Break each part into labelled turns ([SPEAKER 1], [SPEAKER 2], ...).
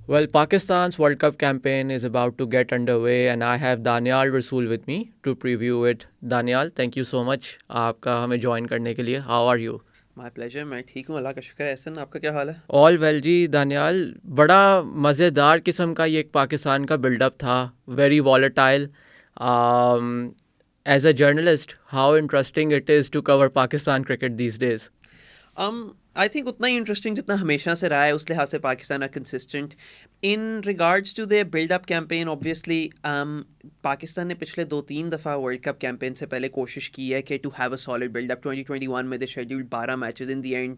[SPEAKER 1] Well, Pakistan's World Cup campaign is about to get underway, and I have Danial Rasool with me to preview it. Danial, thank you so much आपका हमें join करने के लिए. How are you?
[SPEAKER 2] My pleasure. मैं ठीक हूँ, अल्लाह का शुक्र है। एहसन, आपका क्या हाल है?
[SPEAKER 1] All well जी दानियाल. बड़ा मज़ेदार किस्म का ये एक पाकिस्तान का बिल्डअप था. Very volatile. Um, as a journalist, how interesting it is to cover Pakistan cricket these days.
[SPEAKER 2] I think उतना ही इंटरेस्टिंग जितना हमेशा से रहा है। उस लिहाज से Pakistan are consistent in regards to the buildup campaign. Obviously Pakistan ने पिछले 2-3 दफ़ा वर्ल्ड कप कैंपेन से पहले कोशिश की है कि to have a solid buildup. 2021 में they scheduled 12 matches, in the end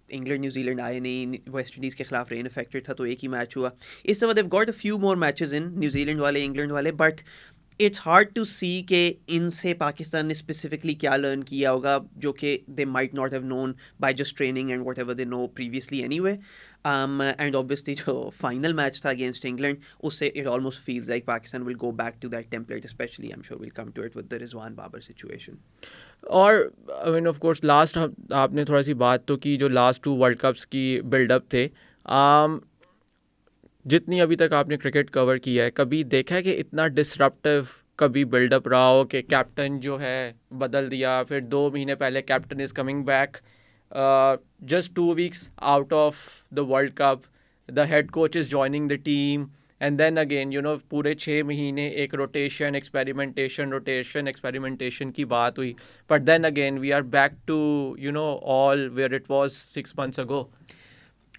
[SPEAKER 2] England New Zealand आए नहीं, वेस्ट इंडीज़ के खिलाफ रेन अफेक्टेड था तो एक ही मैच हुआ। इस दफ़ा they've got a few more matches in, New Zealand वाले, इंग्लैंड वाले, but it's hard to see कि इनसे पाकिस्तान ने स्पेसिफिकली क्या लर्न किया होगा जो कि they might not have known by just training and whatever they know previously anyway. And obviously जो फाइनल मैच था अगेंस्ट इंग्लैंड, उससे it almost feels like Pakistan will go back to that template, especially I am sure will come to it with the Rizwan Babar situation.
[SPEAKER 1] और I mean of course last आपने थोड़ा सी बात तो की जो लास्ट 2 वर्ल्ड कप्स की बिल्डअप थे. जितनी अभी तक आपने क्रिकेट कवर किया है, कभी देखा है कि इतना डिसरप्टिव कभी बिल्डअप रहा हो कि कैप्टन जो है बदल दिया, फिर 2 महीने पहले captain is coming back just 2 weeks out of the world cup, the head coach is joining the team, and then again पूरे 6 महीने एक रोटेशन की बात हुई, but then again we are back to all where it was 6 months ago.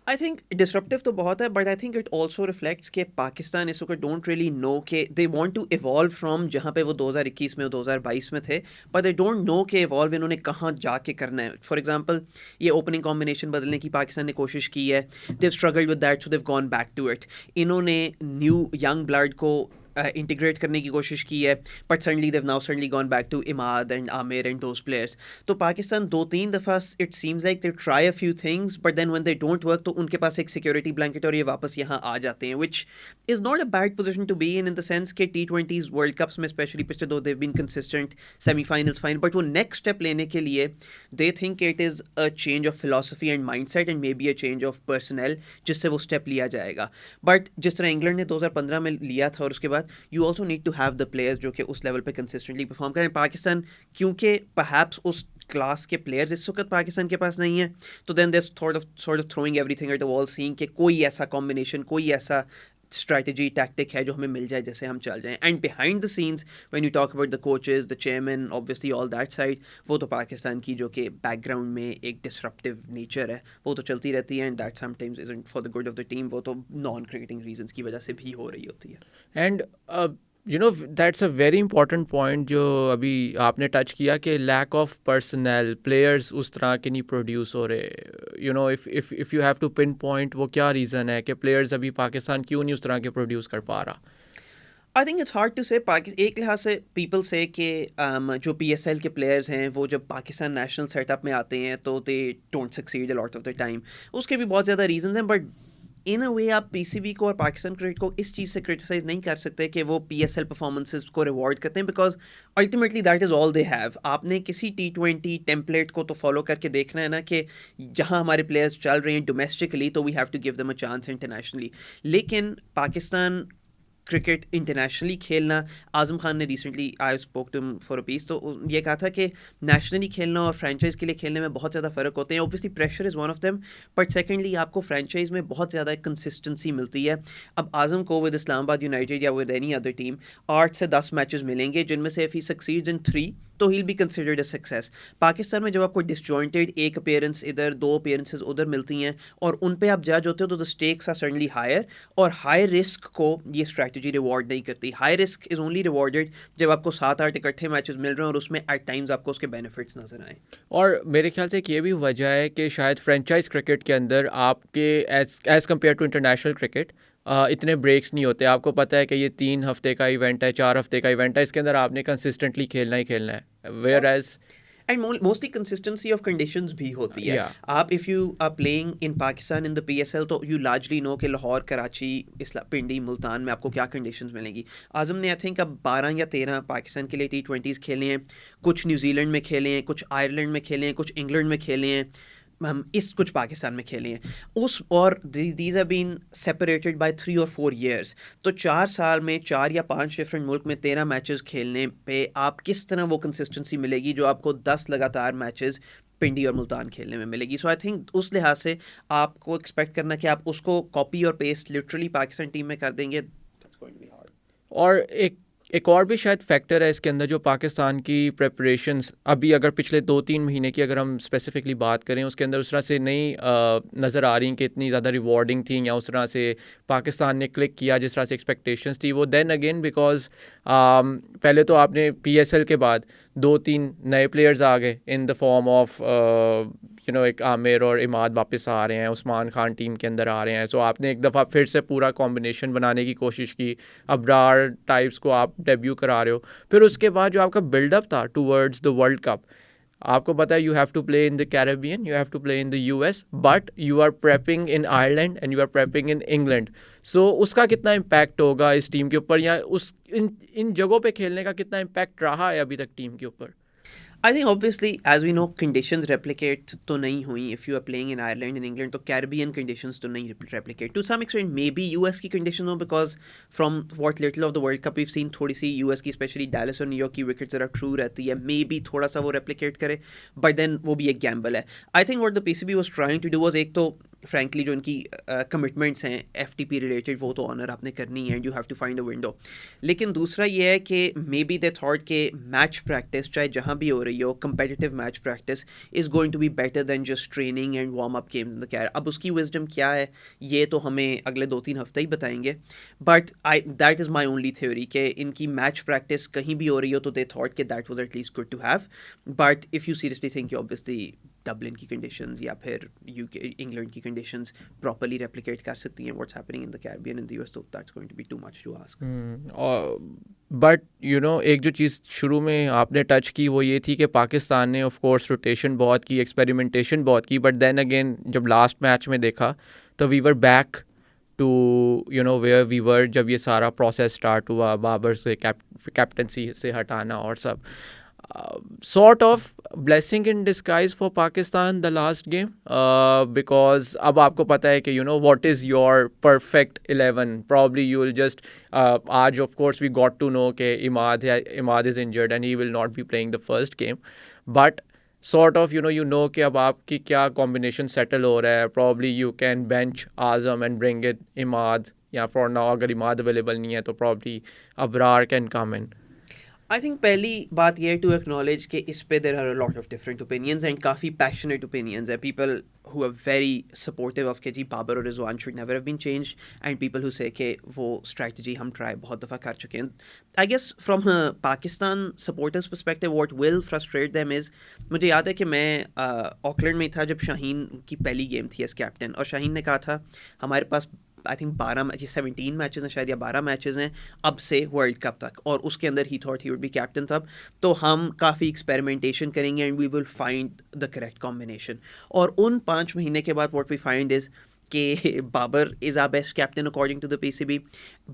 [SPEAKER 2] I think disruptive तो बहुत है, but I think it also reflects के पाकिस्तान इस वक्त डोंट रियली नो के they want to evolve from जहाँ पे वो 2021 में 2022 में थे, बट दे डोंट नो के इवॉल्व इन्होंने कहाँ जाके करना है। फॉर एग्जांपल ये ओपनिंग कॉम्बिनेशन बदलने की पाकिस्तान ने कोशिश की है, they've struggled with that so they've gone back to it. इन्होंने न्यू यंग ब्लड को इंटीग्रेट करने की कोशिश की है, but suddenly they've now suddenly gone back to Imad and Amir and those players. तो पाकिस्तान 2-3 दफ़ा it seems like they try a few things, but then when they don't work तो उनके पास एक सिक्योरिटी ब्लैंकेट और ये वापस यहाँ आ जाते हैं, which is not a bad position to be in the sense के T20s वर्ल्ड कप्स में स्पेशली पिछले 2 they've been consistent, semifinals, final, but वो नेक्स्ट स्टेप लेने के लिए they think it is a change of philosophy and mindset and maybe a change of personnel जिससे वो step लिया जाएगा। बट जिस तरह इंग्लैंड ने 2015 में लिया था और उसके बाद you also need to have the players जो कि उस लेवल पे कंसिस्टेंटली परफॉर्म करें। पाकिस्तान क्योंकि परहैप्स उस क्लास के प्लेयर्स इस वक्त पाकिस्तान के पास नहीं है, तो then they sort of throwing everything at the wall, seeing कि कोई ऐसा कॉम्बिनेशन, कोई ऐसा स्ट्रैटेजी टैक्टिक है जो हमें मिल जाए जैसे हम चल जाएं। And behind the scenes when you talk about the coaches, the chairman, obviously all that side, वो तो पाकिस्तान की जो कि बैकग्राउंड में एक डिसरप्टिव नेचर है वो तो चलती रहती है, and that sometimes isn't for the good of the team, वो तो नॉन क्रिकेटिंग रीजंस की वजह से भी हो रही होती है।
[SPEAKER 1] And that's a very important point जो अभी आपने टच किया कि लैक ऑफ पर्सनल प्लेयर्स उस तरह के नहीं प्रोड्यूस हो रहे. If you have to pinpoint वो क्या रीज़न है कि प्लेयर्स अभी पाकिस्तान क्यों नहीं उस तरह के प्रोड्यूस कर पा रहा.
[SPEAKER 2] I think it's hard to say एक लिहाज से पीपल से कि जो PSL के प्लेयर्स हैं वो जब पाकिस्तान नेशनल सेटअप में आते हैं तो they don't succeed a lot of the time. उसके भी बहुत ज़्यादा रीजंस हैं, बट इन अ वे आप PCB को और पाकिस्तान क्रिकेट को इस चीज़ से क्रिटिसाइज़ नहीं कर सकते कि वो PSL परफॉर्मेंसेज को रिवॉर्ड करते हैं, because ultimately that is all they have. आपने किसी T20 टेम्पलेट को तो फॉलो करके देखना है ना कि जहाँ हमारे प्लेयर्स चल रहे हैं डोमेस्टिकली तो we have to give them a chance internationally. लेकिन पाकिस्तान क्रिकेट इंटरनेशनली खेलना, आज़म खान ने recently I spoke to for a piece तो ये कहा था कि नेशनली खेलना और फ्रेंचाइज के लिए खेलने में बहुत ज़्यादा फ़र्क होते हैं। Obviously pressure is one of them, but secondly आपको फ्रेंचाइज में बहुत ज़्यादा कंसिस्टेंसी मिलती है। अब आज़म को विद इस्लामाबाद यूनाइटेड या विद एनी अदर टीम 8 से 10 मैचेस मिलेंगे जिनमें से इफ़ ही सक्सीड्स इन 3 तो ही be considered a success. Pakistan में जब आपको डिसजॉइंटेड एक अपीयरेंस इधर, 2 अपीयरेंसेस उधर मिलती हैं और उन पे आप जज होते हो तो the stakes are suddenly higher, और हाई रिस्क को ये स्ट्रैटेजी रिवॉर्ड नहीं करती। High risk is only rewarded जब आपको 7-8 इकट्ठे मैचेस मिल रहे हैं और उसमें एट टाइम्स आपको उसके बेनिफिट्स नजर आए।
[SPEAKER 1] और मेरे ख्याल से एक ये भी वजह है कि शायद फ्रेंचाइज क्रिकेट के अंदर आपके as compare to international cricket इतने ब्रेक्स नहीं होते. आपको पता है कि ये 3 हफ्ते का इवेंट है, 4 हफ्ते का इवेंट है, इसके अंदर आपने कंसिस्टेंटली खेलना ही खेलना है. Whereas
[SPEAKER 2] and mostly consistency of conditions भी होती है।
[SPEAKER 1] या
[SPEAKER 2] आप if you are playing in Pakistan in the PSL तो यू लार्जली नो कि लाहौर, कराची, पिंडी, मुल्तान में आपको क्या कंडीशंस मिलेंगी। आज़म ने आई थिंक अब 12 या 13 पाकिस्तान के लिए T20s खेले हैं, कुछ न्यूजीलैंड में खेले हैं, कुछ आयरलैंड में खेले हैं, कुछ इंग्लैंड में खेले हैं। हम इस कुछ पाकिस्तान में खेले हैं उस, और these have been separated by 3 or 4 years। तो 4 साल में 4 या 5 डिफरेंट मुल्क में 13 मैचेस खेलने पे आप किस तरह वो कंसिस्टेंसी मिलेगी जो आपको 10 लगातार मैचेस पिंडी और मुल्तान खेलने में मिलेगी। सो आई थिंक उस लिहाज से आपको एक्सपेक्ट करना कि आप उसको कॉपी और पेस्ट लिटरली पाकिस्तान टीम में कर देंगे, that's going to be hard।
[SPEAKER 1] और एक और भी शायद फैक्टर है इसके अंदर, जो पाकिस्तान की प्रेपरेशंस अभी अगर पिछले 2-3 महीने की अगर हम स्पेसिफिकली बात करें, उसके अंदर उस तरह से नहीं नज़र आ रही कि इतनी ज़्यादा रिवॉर्डिंग थी या उस तरह से पाकिस्तान ने क्लिक किया जिस तरह से एक्सपेक्टेशंस थी वो। देन अगेन बिकॉज पहले तो आपने PSL के बाद 2-3 नए प्लेयर्स आ गए इन द फॉर्म ऑफ एक आमिर और इमाद वापस आ रहे हैं, उस्मान खान टीम के अंदर आ रहे हैं। सो आपने एक दफ़ा फिर से पूरा कॉम्बिनेशन बनाने की कोशिश की, अब्रार टाइप्स को आप डेब्यू करा रहे हो। फिर उसके बाद जो आपका बिल्डअप था टूवर्ड्स द वर्ल्ड कप, आपको पता है you have to play in the Caribbean, you have to play in the US, but you are prepping in Ireland and you are prepping in England. So उसका कितना impact होगा इस team के ऊपर, या उस इन जगहों पे खेलने का कितना इम्पैक्ट रहा है अभी तक टीम के ऊपर?
[SPEAKER 2] I think obviously, as we know, conditions replicate तो नहीं हुई। If you are playing in Ireland and England, तो Caribbean conditions तो नहीं replicate. To some extent, maybe US की conditions हो, because from what little of the World Cup we've seen, थोड़ी सी US की especially Dallas और New York की wickets ज़रा true रहती है, maybe थोड़ा सा वो replicate करे, but then वो भी एक gamble है। I think what the PCB was trying to do was, एक तो फ्रैंकली जो इनकी कमिटमेंट्स हैं FTP रिलेटेड वो तो ऑनर आपने करनी है, and you have to find a window. लेकिन दूसरा ये है कि मे बी दे थॉट के मैच प्रैक्टिस चाहे जहाँ भी हो रही हो, competitive match practice is going to be better than just training and warm up games in the care. अब उसकी विजडम क्या है ये तो हमें अगले 2-3 हफ्ते ही बताएंगे, but that is my only theory कि इनकी मैच प्रैक्टिस कहीं भी हो रही हो तो दे थॉट के that was at least good to have. But if you seriously think, you obviously Dublin की कंडीशंस या फिर UK इंग्लैंड की कंडीशंस प्रॉपर्ली रेप्लिकेट कर सकती हैं what's happening in the Caribbean in the US, तो that's going to be too much to ask.
[SPEAKER 1] But एक जो चीज़ शुरू में आपने टच की वो ये थी कि पाकिस्तान ने ऑफ कोर्स रोटेशन बहुत की, एक्सपेरिमेंटेशन बहुत की, बट देन अगेन जब लास्ट मैच में देखा तो we were back to where we were जब ये सारा प्रोसेस स्टार्ट हुआ, बाबर से कैप्टनसी से हटाना और सब। Sort of blessing in disguise for Pakistan the last game, because अब आपको पता है कि what is your perfect 11, probably you will just आज of course we got to know कि Imad is injured and he will not be playing the first game, but sort of you know कि अब आपकी क्या combination settle हो रहा है। Probably you can bench Azam and bring it Imad, या for now अगर Imad available नहीं है तो probably Abrar can come in।
[SPEAKER 2] I think पहली बात यह है टू एक्नॉलेज कि इस पे there are a lot of different opinions and काफ़ी पैशनेट ओपिनियंस है। People who are very supportive of के जी बाबर और Rizwan should never have been change, and people who say कि वो स्ट्रैटेजी हम ट्राई बहुत दफ़ा कर चुके हैं। I guess from Pakistan supporters perspective what will frustrate them is, मुझे याद है कि मैं ऑकलैंड में था जब शाहीन की पहली गेम थी एज कैप्टन, और शाहीन ने कहा था हमारे पास आई थिंक 17 मैचेस हैं शायद, या 12 मैचेस हैं अब से वर्ल्ड कप तक, और उसके अंदर ही thought he would be captain तब, तो हम काफ़ी एक्सपेरिमेंटेशन करेंगे and we will find the correct combination. और उन 5 महीने के बाद व्हाट वी फाइंड इज़ कि Babar is our best captain according to the PCB,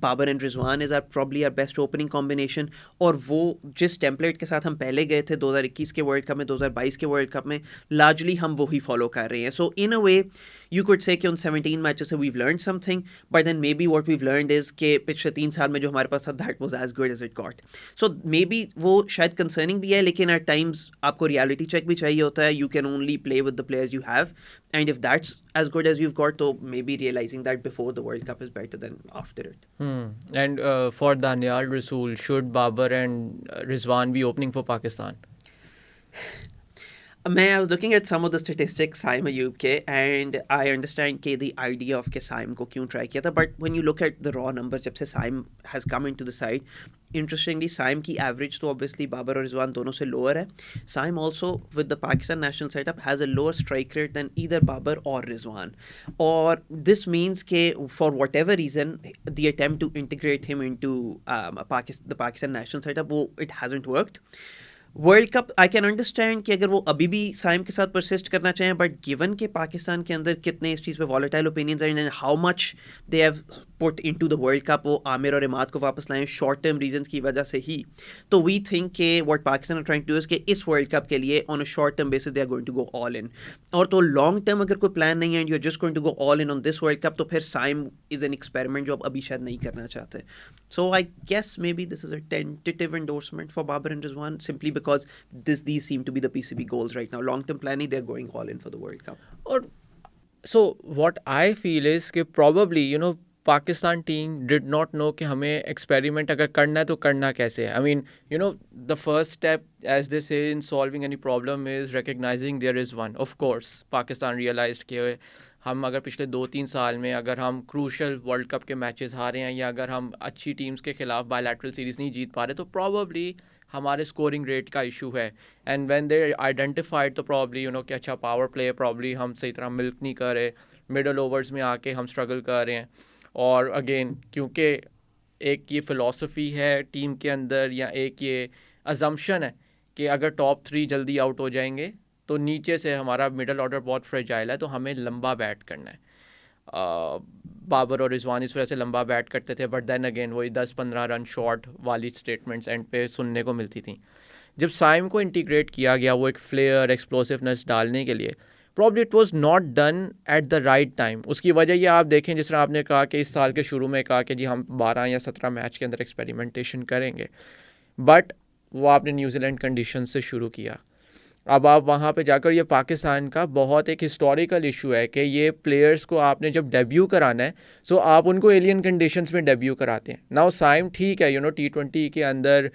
[SPEAKER 2] Babar and Rizwan is our probably our best opening combination, और वो जिस टेम्पलेट के साथ हम पहले गए थे 2021 के वर्ल्ड कप में, 2022 के वर्ल्ड कप में, लार्जली हम वही फॉलो कर रहे हैं। सो in a way you could say कि उन 17 मैचेस से we've learn something, but then maybe what we've learn is कि पिछले 3 साल में जो हमारे पास था that was as good as it got. So maybe वो शायद कंसर्निंग भी है, लेकिन एट टाइम्स आपको रियलिटी चेक भी चाहिए होता है। You can only play with the players you have, and if that's as good as you've got, so maybe realizing that before the World Cup is better than after it.
[SPEAKER 1] And for Danial Rasool, should Babar and Rizwan be opening for Pakistan?
[SPEAKER 2] I was looking at some of the statistics Saim Ayub ke, and I understand ke the idea of ke Saim ko kyun try kiya tha, but when you look at the raw numbers jab se Saim has come into the side, interestingly Saim ki average to obviously Babar और Rizwan दोनों से lower है। Saim also with the Pakistan national setup has a lower strike rate than either Babar or Rizwan, or this means ke for whatever reason the attempt to integrate him into the Pakistan national setup, it hasn't worked। World cup I can understand कि अगर वो अभी भी साइम के साथ persist करना चाहें, but given के पाकिस्तान के अंदर कितने इस चीज़ पे वॉलेटाइल ओपिनियंस हैं and how much they have put into the world cup, वो आमिर और इमाद को वापस लाएं शॉर्ट टर्म रीजंस की वजह से ही, तो वी थिंक के what Pakistan are trying to is कि इस वर्ल्ड कप के लिए on a short term basis they are going to go all in, और तो लॉन्ग टर्म अगर कोई प्लान नहीं है and you are just going to go all in on this world cup, तो फिर साइम इज एन एक्सपेरिमेंट जो आप अभी शायद नहीं करना चाहते. So I guess maybe this is a tentative endorsement for Babar and Rizwan simply because these seem to be the PCB goals right now. Long-term planning, they're going all in for the World Cup.
[SPEAKER 1] और so what I feel is कि probably Pakistan team did not know कि हमें experiment अगर करना है तो करना कैसे है. I mean the first step as they say in solving any problem is recognising there is one. Of course Pakistan realised कि हम अगर पिछले 2-3 साल में अगर हम क्रूशल वर्ल्ड कप के मैचेस हारे हैं या अगर हम अच्छी टीम्स के खिलाफ बायलैटरल सीरीज़ नहीं जीत पा रहे तो प्रॉबली हमारे स्कोरिंग रेट का इशू है. एंड व्हेन दे आइडेंटिफाइड तो प्रॉबली कि अच्छा पावर प्ले प्रॉबली हम सही तरह मिल्क नहीं कर रहे, मिडल ओवर्स में आके हम स्ट्रगल कर रहे हैं. और अगेन क्योंकि एक ये फ़िलॉसफी है टीम के अंदर या एक ये अजम्पशन है कि अगर टॉप 3 जल्दी आउट हो जाएंगे तो नीचे से हमारा मिडल ऑर्डर बहुत फ्रेजाइल है तो हमें लंबा बैट करना है. बाबर और रिजवान इस वजह से लंबा बैट करते थे, बट देन अगेन वही 10-15 रन शॉर्ट वाली स्टेटमेंट्स एंड पे सुनने को मिलती थी. जब साइम को इंटीग्रेट किया गया वो एक फ्लेयर एक्सप्लोसिवनेस डालने के लिए, probably it was not done at the right time. उसकी वजह ये आप देखें जिस तरह आपने कहा कि इस साल के शुरू में कहा कि जी हम 12 या 17 मैच के अंदर एक्सपेरिमेंटेशन करेंगे, बट वो आपने न्यूजीलैंड कंडीशन से शुरू किया. अब आप वहाँ पे जाकर, ये पाकिस्तान का बहुत एक हिस्टोरिकल इशू है कि ये प्लेयर्स को आपने जब डेब्यू कराना है सो आप उनको एलियन कंडीशंस में डेब्यू कराते हैं. नाउ साइम ठीक है T20 के अंदर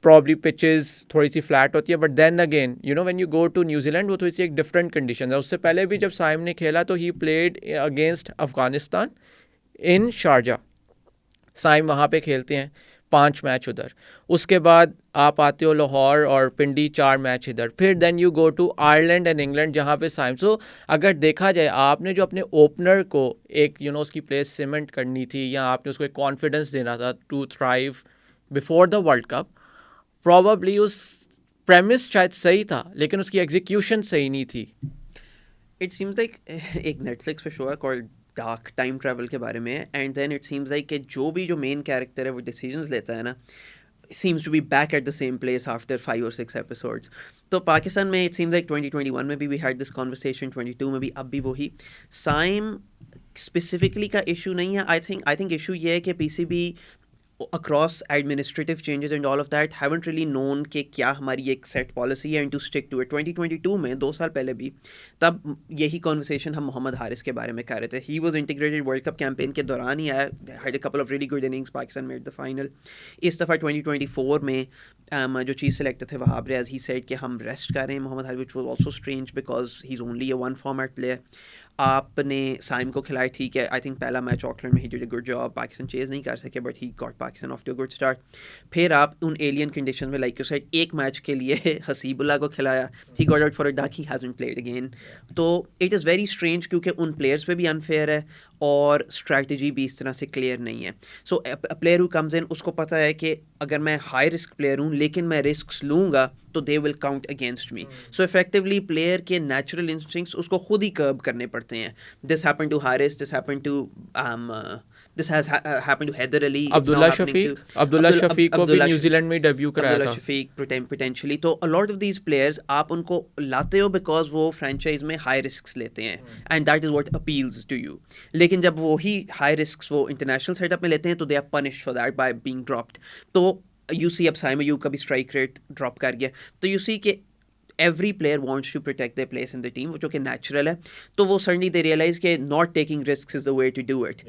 [SPEAKER 1] प्रॉब्ली पिचेस थोड़ी सी फ्लैट होती है, but then again when you go to New Zealand वो थोड़ी सी एक डिफरेंट कंडीशन है. उससे पहले भी जब साइम ने खेला तो he played against Afghanistan in Sharjah. Saim वहाँ पे खेलते हैं 5 मैच उधर, उसके बाद आप आते हो लाहौर और पिंडी 4 मैच इधर, फिर then you go to Ireland and England जहाँ पे साइम. सो अगर देखा जाए आपने जो अपने ओपनर को एक उसकी प्लेस सीमेंट करनी थी या आपने उसको एक कॉन्फिडेंस देना था to thrive before the world cup, probably उस प्रेमिस शायद सही था लेकिन उसकी एग्जीक्यूशन सही नहीं थी.
[SPEAKER 2] It seems like एक नेटफ्लिक्स पे शो है कॉल्ड डार्क, टाइम ट्रैवल के बारे में, and then it seems like कि जो मेन कैरेक्टर है वो डिसीजंस लेता है ना, seems to be back at the same place after 5 or 6 episodes. तो पाकिस्तान में it seems like 2021 में भी we had this conversation, 22 में भी अब भी वही. साइम स्पेसिफिकली का इशू नहीं है. आई थिंक इशू ये है कि PCB across administrative changes and all of that haven't really known कि क्या हमारी एक set policy है and to stick to it. 2022 में 2 साल पहले भी तब यही conversation हम मोहम्मद हारिस के बारे में कर रहे थे. He was integrated World Cup campaign के दौरान ही आया, had a couple of really good innings, Pakistan made the final. इस दफ़ा 2024 में जो चीज़ सेलेक्ट थे वहाब रियाज, he said कि हम रेस्ट कर रहे हैं Mohammad Haris, which was also strange because he's only a one format player. आपने साइम को खिलाया, ठीक है. आई थिंक पहला मैच ऑकलैंड में ही did a good job, Pakistan chase नहीं कर सके but he got Pakistan off to a good start. फिर आप उन एलियन कंडीशन में लाइक यू सेड एक मैच के लिए हसीबुल्ला को खिलाया, he got out for a duck, he hasn't played again. तो इट इज़ वेरी स्ट्रेंज क्योंकि उन प्लेयर्स पे भी अनफेयर है और स्ट्रैटेजी भी इस तरह से क्लियर नहीं है. So a player who comes in उसको पता है कि अगर मैं हाई रिस्क प्लेयर हूँ लेकिन मैं रिस्क लूँगा तो they will count against me. So effectively player के नेचुरल इंस्टिंक्ट्स उसको खुद ही कर्ब करने पड़ते हैं. This happened to Haris, this happened to this has happened to Haider Ali.
[SPEAKER 1] Abdullah Shafique को भी न्यूजीलैंड में डेब्यू कराया था.
[SPEAKER 2] अब्दुल्ला शफीक potentially. तो a lot of these players आप उनको लाते हो because वो franchise में high risks लेते हैं and that is what appeals to you. लेकिन जब वो ही high risks वो international setup में लेते हैं तो they are punished for that by being dropped. तो you see अब साइम अयूब का भी strike rate drop कर गया. तो you see कि every player wants to protect their place in the team, जो कि natural है. तो वो suddenly they realize कि not taking risks is the way to do it.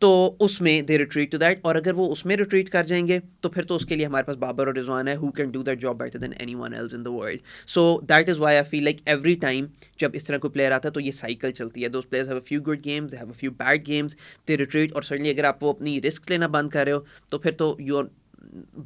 [SPEAKER 2] तो उसमें they retreat to that. और अगर वो उसमें retreat कर जाएंगे तो फिर तो उसके लिए हमारे पास बाबर और रिजवान है who can do that job better than anyone else in the world. So that is why I feel like every time जब इस तरह कोई player आता है तो ये cycle चलती है. Those players have a few good games, they have a few bad games, they retreat. और suddenly अगर आप वो अपनी risks लेना बंद कर रहे हो तो फिर तो you're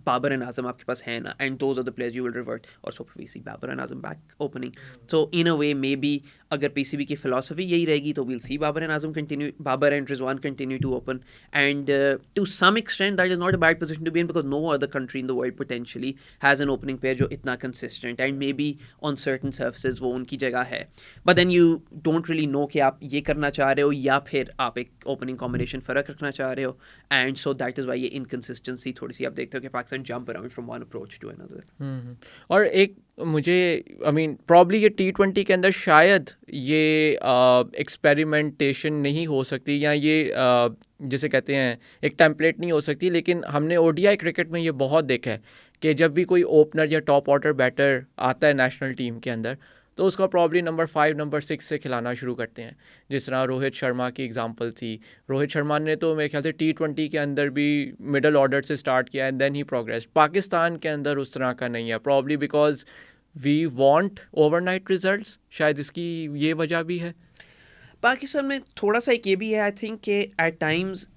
[SPEAKER 2] बाबर एंड आजम आपके पास है ना, and those are the players you will revert, और so we see Babar and Azam back opening. So in a way maybe अगर पीसीबी की फिलॉसफी यही रहेगी तो we'll see Babar and Azam continue, Babar and Rizwan continue to open. And to some extent that is not a bad position to be in, because no other country in the world potentially has an opening pair जो इतना consistent, and maybe on certain surfaces वो उनकी जगह है. But then you don't really know कि आप ये करना चाह रहे हो या फिर आप एक ओपनिंग कॉम्बिनेशन फ़र्क रखना चाह रहे हो. And so that is why ये इनकन्सिस्टेंसी थोड़ी सी आप देखते हो कि Pakistan jump around from one approach to another.
[SPEAKER 1] और एक मुझे आई मीन प्रॉब्ली ये T20 के अंदर शायद ये एक्सपेरिमेंटेशन नहीं हो सकती, या ये जिसे कहते हैं एक टेम्पलेट नहीं हो सकती, लेकिन हमने ODI क्रिकेट में ये बहुत देखा है कि जब भी कोई ओपनर या टॉप ऑर्डर बैटर आता है नेशनल टीम के अंदर तो उसका प्रॉब्ली नंबर 5 नंबर 6 से खिलाना शुरू करते हैं. जिस तरह रोहित शर्मा की एग्जांपल थी, रोहित शर्मा ने तो मेरे ख्याल से T20 के अंदर भी मिडल ऑर्डर से स्टार्ट किया and then he progress. Pakistan के अंदर उस तरह का नहीं है, probably because we want overnight results, शायद इसकी ये वजह भी है.
[SPEAKER 2] पाकिस्तान में थोड़ा सा एक ये भी है आई थिंक कि at times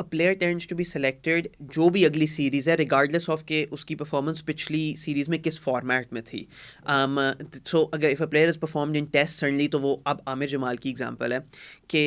[SPEAKER 2] a player tends to be selected जो भी अगली सीरीज़ है regardless of के उसकी परफॉर्मेंस पिछली सीरीज़ में किस फॉर्मेट में थी. सो अगर if a player is performed in test suddenly, तो वो अब आमिर जमाल की एग्जांपल है कि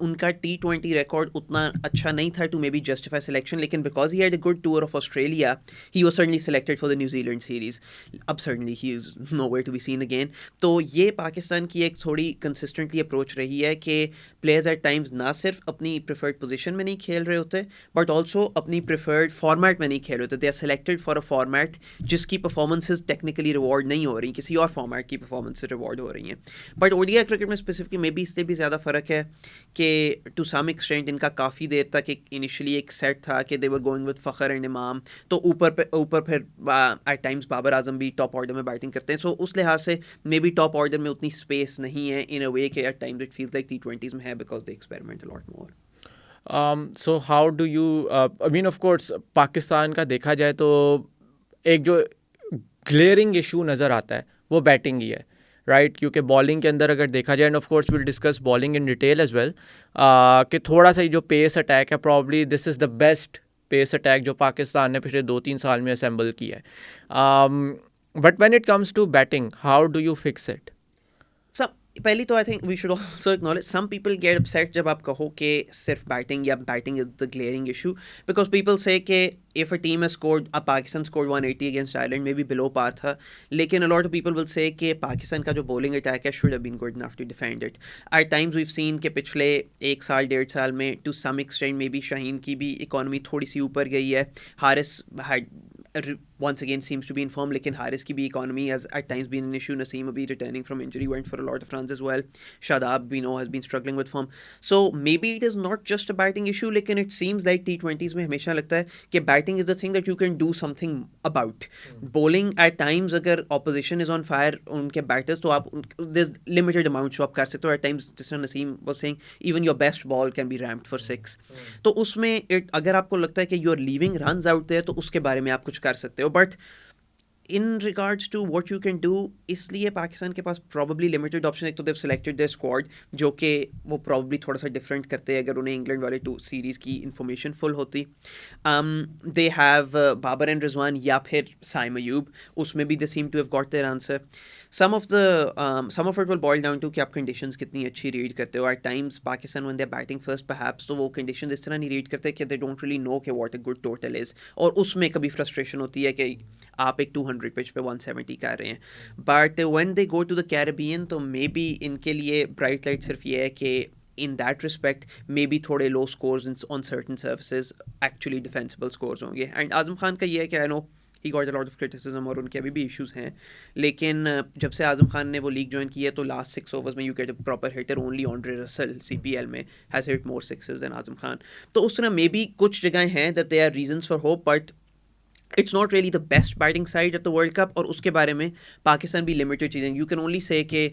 [SPEAKER 2] उनका T20 रिकॉर्ड उतना अच्छा नहीं था to maybe justify selection, लेकिन because he had a good tour of Australia he was suddenly selected for the New Zealand series. अब suddenly he is nowhere to be seen again. तो ये पाकिस्तान की एक थोड़ी कंसिस्टेंटली अप्रोच रही है कि प्लेयर्स एट टाइम्स ना सिर्फ अपनी प्रेफर्ड पोजीशन में नहीं खेल रहे होते बट ऑल्सो अपनी प्रेफर्ड फॉर्मेट में नहीं खेल रहे होते. They are selected for a format जिसकी परफॉर्मेंसेज टेक्निकली रिवॉर्ड नहीं हो रही, किसी और फॉर्मेट की परफॉर्मेंस रिवॉर्ड हो रही हैं. बट ODI क्रिकेट में स्पेसिफिकली मे बी इससे भी ज़्यादा फ़र्क है कि टू सम एक्सटेंट इनका काफ़ी देर तक एक इनिशियली एक सेट था कि they were going with Fakhar and Imam, तो ऊपर फिर एट टाइम्स बाबर आजम भी टॉप ऑर्डर में बैटिंग करते हैं. सो उस लिहाज से मे बी टॉप ऑर्डर में उतनी स्पेस नहीं है इन अ वे कि at times it feels like T20s में है because they experiment a lot more.
[SPEAKER 1] So how do you I mean of course Pakistan का देखा जाए तो एक जो ग्लेयरिंग इशू नज़र आता है वो बैटिंग ही है, राइट? क्योंकि बॉलिंग के अंदर अगर देखा जाए, and of course will discuss bowling in detail as well, कि थोड़ा सा जो पेस अटैक है probably this is the best pace attack जो पाकिस्तान ने पिछले 2-3 साल में असेंबल किया है. But when it comes to batting, how do you fix it?
[SPEAKER 2] पहली तो I think we should also acknowledge some people get upset जब आप कहो कि सिर्फ बैटिंग या batting is the glaring issue, because people say कि if a team has scored, Pakistan scored 180 against Ireland में भी बिलो पार था, लेकिन a lot of people will say कि पाकिस्तान का जो बॉलिंग अटैक है should have been good enough to defend it. At times we have seen कि पिछले 1 साल 1.5 साल में to some extent maybe Shaheen की भी इकॉनमी थोड़ी सी ऊपर गई है. Haris had once again seems to be in form, लेकिन हारिस की भी economy has at times been an issue. Naseem Abhi returning from injury went for a lot of runs as well. Shadab we know has been struggling with form. So maybe it is not just a batting issue, लेकिन it seems like T20s में हमेशा लगता है कि batting is the thing that you can do something about. Bowling at times अगर opposition is on fire उनके batters, तो आप there's limited amount जो आप कर सकते हो. At times जिस तरह Naseem was saying even your best ball can be ramped for 6. तो उसमें अगर आपको लगता है कि you are leaving runs out there तो उसके बारे में आप कुछ कर सकते हो. But in regards to what you can do, इसलिए पाकिस्तान के पास प्रॉब्ली लिमिटेड ऑप्शन. एक तो देव सिलेक्टेड देयर स्क्वाड जो कि वो प्रॉब्ली थोड़ा सा डिफरेंट करते हैं अगर उन्हें इंग्लैंड वाले 2 सीरीज़ की इन्फॉर्मेशन फुल होती. They have Babar and Rizwan या फिर साइम अयूब, उसमें भी they seem to have got their answer. some of it will boil down to कि आप कंडीशंस कितनी अच्छी रीड करते हो. At times Pakistan when they are batting first perhaps तो वो कंडीशंस इस तरह नहीं रीड करते कि दे डोंट रियली नो कि what a good total is, और उसमें कभी फ्रस्ट्रेशन होती है कि आप एक 200 पिच पे 170 कर रहे हैं. But when they go to the Caribbean तो मे बी इनके लिए ब्राइट लाइट सिर्फ ये है कि in that respect maybe थोड़े low scores on certain surfaces actually defensible scores होंगे. And आज़म खान का ये है कि I know he got a lot of criticism और उनके अभी भी issues हैं, लेकिन जब से आज़म खान ने वो लीग ज्वाइन की है तो लास्ट 6 overs में you get a proper hitter. only Andre Russell CPL में has hit more sixes than Azam Khan. तो उस तरह मे बी कुछ जगह हैं that there are reasons for hope, but it's not really the best batting side at the World Cup. और उसके बारे में पाकिस्तान भी लिमिटेड चीज़ें, you can only say कि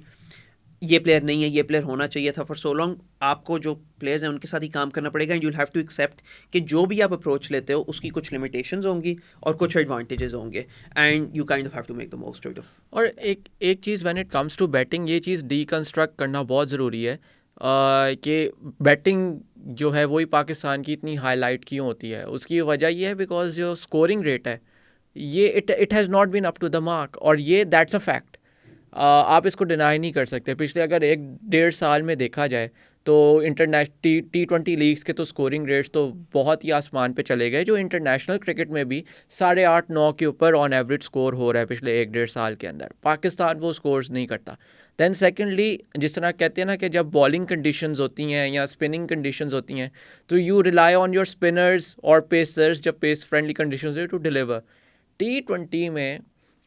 [SPEAKER 2] ये प्लेयर नहीं है, ये प्लेयर होना चाहिए था. फॉर सो लॉन्ग आपको जो प्लेयर्स हैं उनके साथ ही काम करना पड़ेगा. And you will have to accept कि जो भी आप अप्रोच लेते हो उसकी कुछ लिमिटेशंस होंगी और कुछ एडवांटेजेस होंगे, and you kind of have to make the most out of.
[SPEAKER 1] और एक चीज़ when it comes to batting, ये चीज़ डीकंस्ट्रक्ट करना बहुत ज़रूरी है. कि बैटिंग जो है वही पाकिस्तान की इतनी हाईलाइट क्यों होती है, उसकी वजह ये है बिकॉज जो स्कोरिंग रेट है ये it has not been up to the mark, और ये दैट्स अ फैक्ट। आप इसको डिनाई नहीं कर सकते। पिछले अगर 1-1.5 साल में देखा जाए तो इंटरनेशनल T20 लीग्स के तो स्कोरिंग रेट्स तो बहुत ही आसमान पे चले गए, जो इंटरनेशनल क्रिकेट में भी 8.5-9 के ऊपर ऑन एवरेज स्कोर हो रहा है पिछले 1-1.5 साल के अंदर। पाकिस्तान वो स्कोर्स नहीं करता। दैन सेकेंडली, जिस तरह कहते हैं ना कि जब बॉलिंग कंडीशंस होती हैं या स्पिनिंग कंडीशंस होती हैं तो you rely on your spinners और पेसर्स, जब पेस फ्रेंडली कंडीशंस होती है, टू डिलीवर। T20 में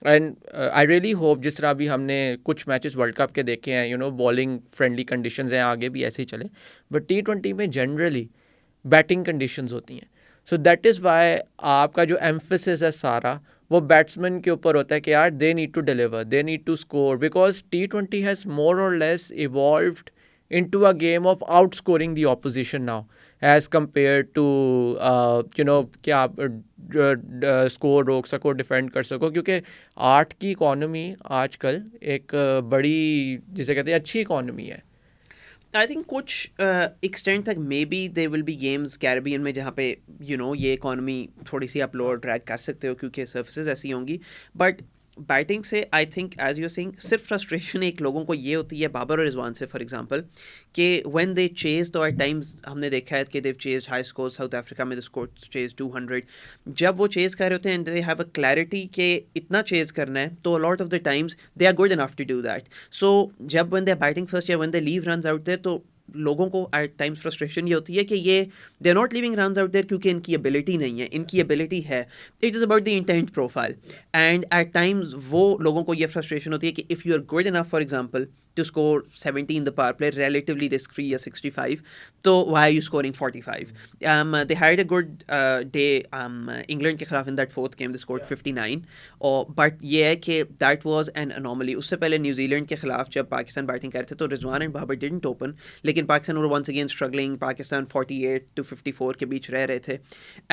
[SPEAKER 1] एंड आई रियली होप, जिस तरह भी हमने कुछ मैचेस वर्ल्ड कप के देखे हैं, बॉलिंग फ्रेंडली कंडीशंस हैं, आगे भी ऐसे ही चले, बट T20 में जनरली बैटिंग कंडीशंस होती हैं। सो दैट इज़ वाई आपका जो एम्फेसिस है सारा वो बैट्समैन के ऊपर होता है कि यार they need to deliver, they need to score, because T20 has more or less evolved into a game of outscoring the opposition now as compared to कि आप स्कोर रोक सको, डिफेंड कर सको, क्योंकि आर्ट की इकॉनमी आजकल एक बड़ी, जिसे कहते हैं, अच्छी इकॉनमी है।
[SPEAKER 2] आई थिंक कुछ एक्सटेंट तक may be they will B games Caribbean में जहाँ पे ये इकॉनमी थोड़ी सी आप लोअर ड्रैग कर सकते हो क्योंकि सर्विसेज ऐसी होंगी, बट बैटिंग से I think as you sing सिर्फ फ्रस्ट्रेशन एक लोगों को ये होती है बाबर और रिजवान से फॉर एग्जांपल कि व्हेन दे चेज, तो एट टाइम्स हमने देखा है कि they've chase high score, South Africa में द स्कोर चेज 200, जब वो चेज कर रहे होते हैं and they have a clarity कि इतना चेज करना है, तो lot of the times they are good enough to do that. So जब when they are batting first या when they leave runs out there, तो लोगों को एट टाइम्स फ्रस्ट्रेशन ये होती है कि ये they are not living runs out there क्योंकि इनकी एबिलिटी नहीं है, इनकी एबिलिटी है, it is about the intent profile. And at times वो लोगों को ये फ्रस्ट्रेशन होती है कि if you are good enough for example to score 70 in the power play, relatively risk-free या 65, तो why are you scoring 45? They had a good day England के खिलाफ in that fourth game, they scored 59, but ये है कि that was an anomaly। उससे पहले New Zealand के खिलाफ जब पाकिस्तान बैटिंग कर रहे थे तो Rizwan and Babar didn't open, लेकिन पाकिस्तान वर once again struggling, Pakistan 48 to 54 के बीच रह रहे थे,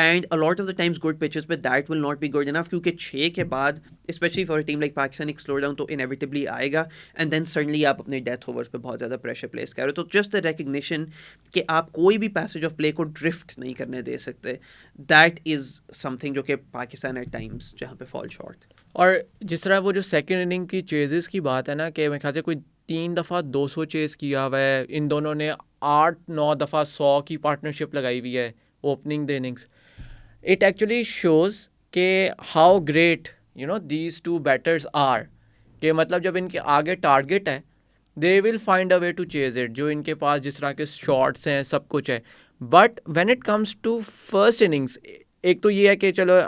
[SPEAKER 2] and a lot of the times good pitches पे that will not be good enough क्योंकि 6 के बाद especially for a team like Pakistan एक स्लो डाउन तो inevitably आएगा, and then suddenly आप अपने डेथ ओवर्स पे बहुत ज़्यादा प्रेशर प्लेस कर रहे हो। तो जस्ट द रिकग्निशन कि आप कोई भी पैसेज ऑफ प्ले को ड्रिफ्ट नहीं करने दे सकते, दैट इज़ समथिंग जो कि पाकिस्तान एट टाइम्स जहाँ पे फॉल शॉर्ट।
[SPEAKER 1] और जिस तरह वो जो सेकेंड इनिंग की चेजेस की बात है ना, कि मेरे ख्याल से कोई 3 दफ़ा 200 चेज़ किया हुआ है, इन दोनों ने 8-9 दफ़ा 100 की पार्टनरशिप लगाई हुई है opening the innings. It actually shows के how great these two batters are, कि मतलब जब इनके आगे टारगेट है they will find a way to chase it, जो इनके पास जिस तरह के शॉट्स हैं, सब कुछ है। But when it comes to first innings, एक तो ये है कि चलो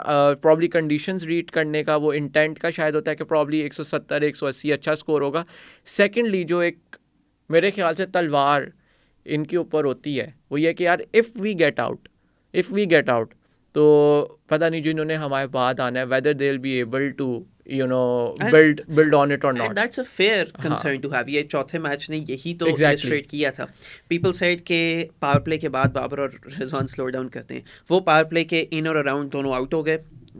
[SPEAKER 1] प्रॉब्ली कंडीशंस रीड करने का वो इंटेंट का शायद होता है कि प्रॉब्ली 170-180 अच्छा स्कोर होगा। सेकेंडली जो एक मेरे ख्याल से तलवार इनके ऊपर होती है वो ये कि यार इफ़ वी गेट आउट तो पता नहीं जिन्होंने हमारे बाद आना है whether they will be able to build on it or not.
[SPEAKER 2] And that's a fair concern to have। ये चौथे मैच ने यही तो illustrate किया था। People said कि पावर प्ले के बाद बाबर और रिजवान स्लो डाउन करते हैं, वो पावर प्ले के इन और अराउंड दोनों आउट हो गए,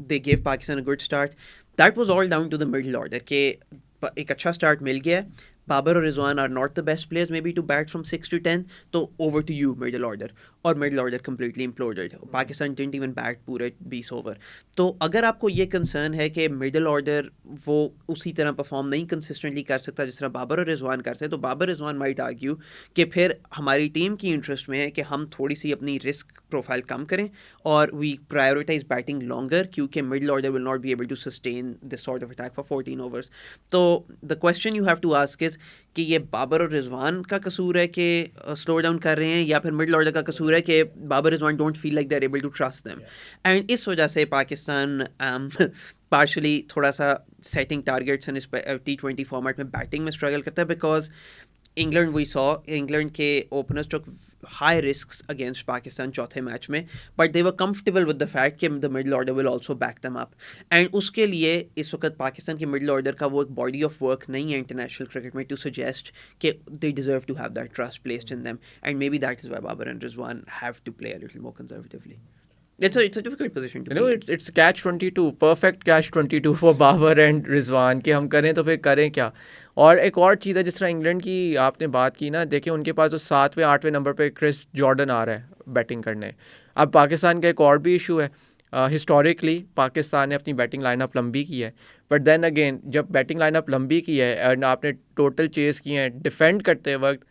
[SPEAKER 2] they gave Pakistan a good start। That was all down to the middle order कि एक अच्छा स्टार्ट मिल गया। बाबर और Rizwan are not the best players maybe to bat from 6 to 10, तो over to you middle order, और middle order completely imploded. Pakistan didn't even bat पूरे 20 over. तो अगर आपको ये कंसर्न है कि मिडल ऑर्डर वो उसी तरह परफॉर्म नहीं कंसिस्टेंटली कर सकता जिस तरह बाबर और रिजवान करते हैं, तो बाबर रिजवान माइट आर्ग्यू कि फिर हमारी टीम की इंटरेस्ट में है कि हम थोड़ी सी अपनी रिस्क प्रोफाइल कम करें और वी प्रायोरिटाइज बैटिंग लॉन्गर, क्योंकि middle order will not be able to sustain this sort of attack for 14 overs. तो the question you have to ask is कि ये बाबर और रिजवान का कसूर है कि स्लो डाउन कर रहे हैं, या फिर मिडल ऑर्डर का कसूर है कि Babar Rizwan don't feel like they are able to trust them. And इस वजह से पाकिस्तान पार्शली थोड़ा सा सेटिंग टारगेट्स एंड इस T20 फॉर्मेट में बैटिंग में स्ट्रगल करता है, because England we saw England के openers took high risks against Pakistan चौथे मैच में, but they were comfortable with the fact कि the middle order will also back them up. And उसके लिए इस वक्त पाकिस्तान के मिडल ऑर्डर का वो एक बॉडी ऑफ वर्क नहीं है इंटरनेशनल क्रिकेट में टू सजेस्ट कि they deserve to have that trust placed in them, and maybe that is why Babar and Rizwan have to play a little more conservatively. It's a difficult position to
[SPEAKER 1] You know,
[SPEAKER 2] be.
[SPEAKER 1] it's catch 22, perfect catch 22 for Babar and Rizwan कि हम करें तो फिर करें क्या. और एक और चीज़ है, जिस तरह इंग्लैंड की आपने बात की ना, देखिए उनके पास जो 7वें 8वें नंबर पे क्रिस जॉर्डन आ रहा है बैटिंग करने. अब पाकिस्तान का एक और भी इशू है, हिस्टोरिकली पाकिस्तान ने अपनी बैटिंग लाइनअप लंबी की है, बट देन अगेन जब बैटिंग लाइनअप लंबी की है एंड आपने टोटल चेस किए हैं डिफेंड करते वक्त,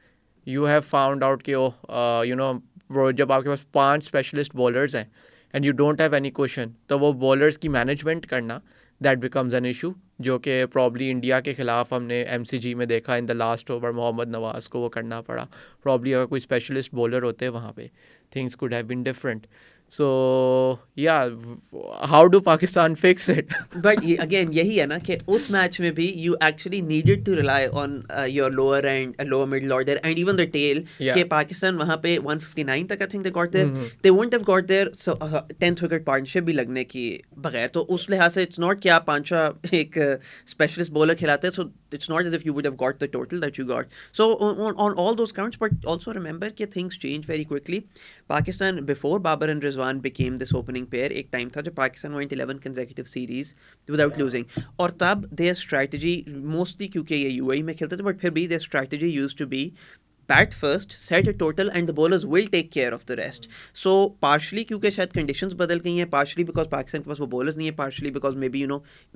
[SPEAKER 1] यू हैव फाउंड आउट कि ओह यू नो जब आपके पास 5 स्पेशलिस्ट बॉलर्स हैं and you don't have any question, तो वो बॉलर्स की मैनेजमेंट करना दैट बिकम्स एन इशू, जो कि प्रॉब्ली इंडिया के ख़िलाफ़ हमने MCG में देखा in the last over Mohammad Nawaz को वो करना पड़ा. प्रॉब्ली अगर कोई स्पेशलिस्ट बॉलर होते वहाँ पे things could have been different. So या how do Pakistan fix it?
[SPEAKER 2] But again, यही है ना कि उस मैच में भी you actually needed to rely on your lower end, lower middle order, and even the tail.
[SPEAKER 1] Yeah.
[SPEAKER 2] कि पाकिस्तान वहाँ पे 159 तक I think they got there.
[SPEAKER 1] Mhm.
[SPEAKER 2] They wouldn't have got there. So 10th wicket partnership भी लगने की बगैर, तो उस लिहाज से it's not कि आप 5 एक specialist bowler खिलाते हैं, so it's not as if you would have got the total that you got. So on all those counts, but also remember कि things change very quickly. Pakistan before Babar and Rizwan became this opening pair, एक time था जब Pakistan went 11 consecutive series without losing, और तब their strategy mostly क्योंकि ये UAE में खेलते थे, but फिर भी their strategy used to be bat first, set a total, and the bowlers will take care of the rest. So partially क्योंकि शायद conditions बदल गई हैं, partially because पाकिस्तान के पास वो bowlers नहीं है, partially because maybe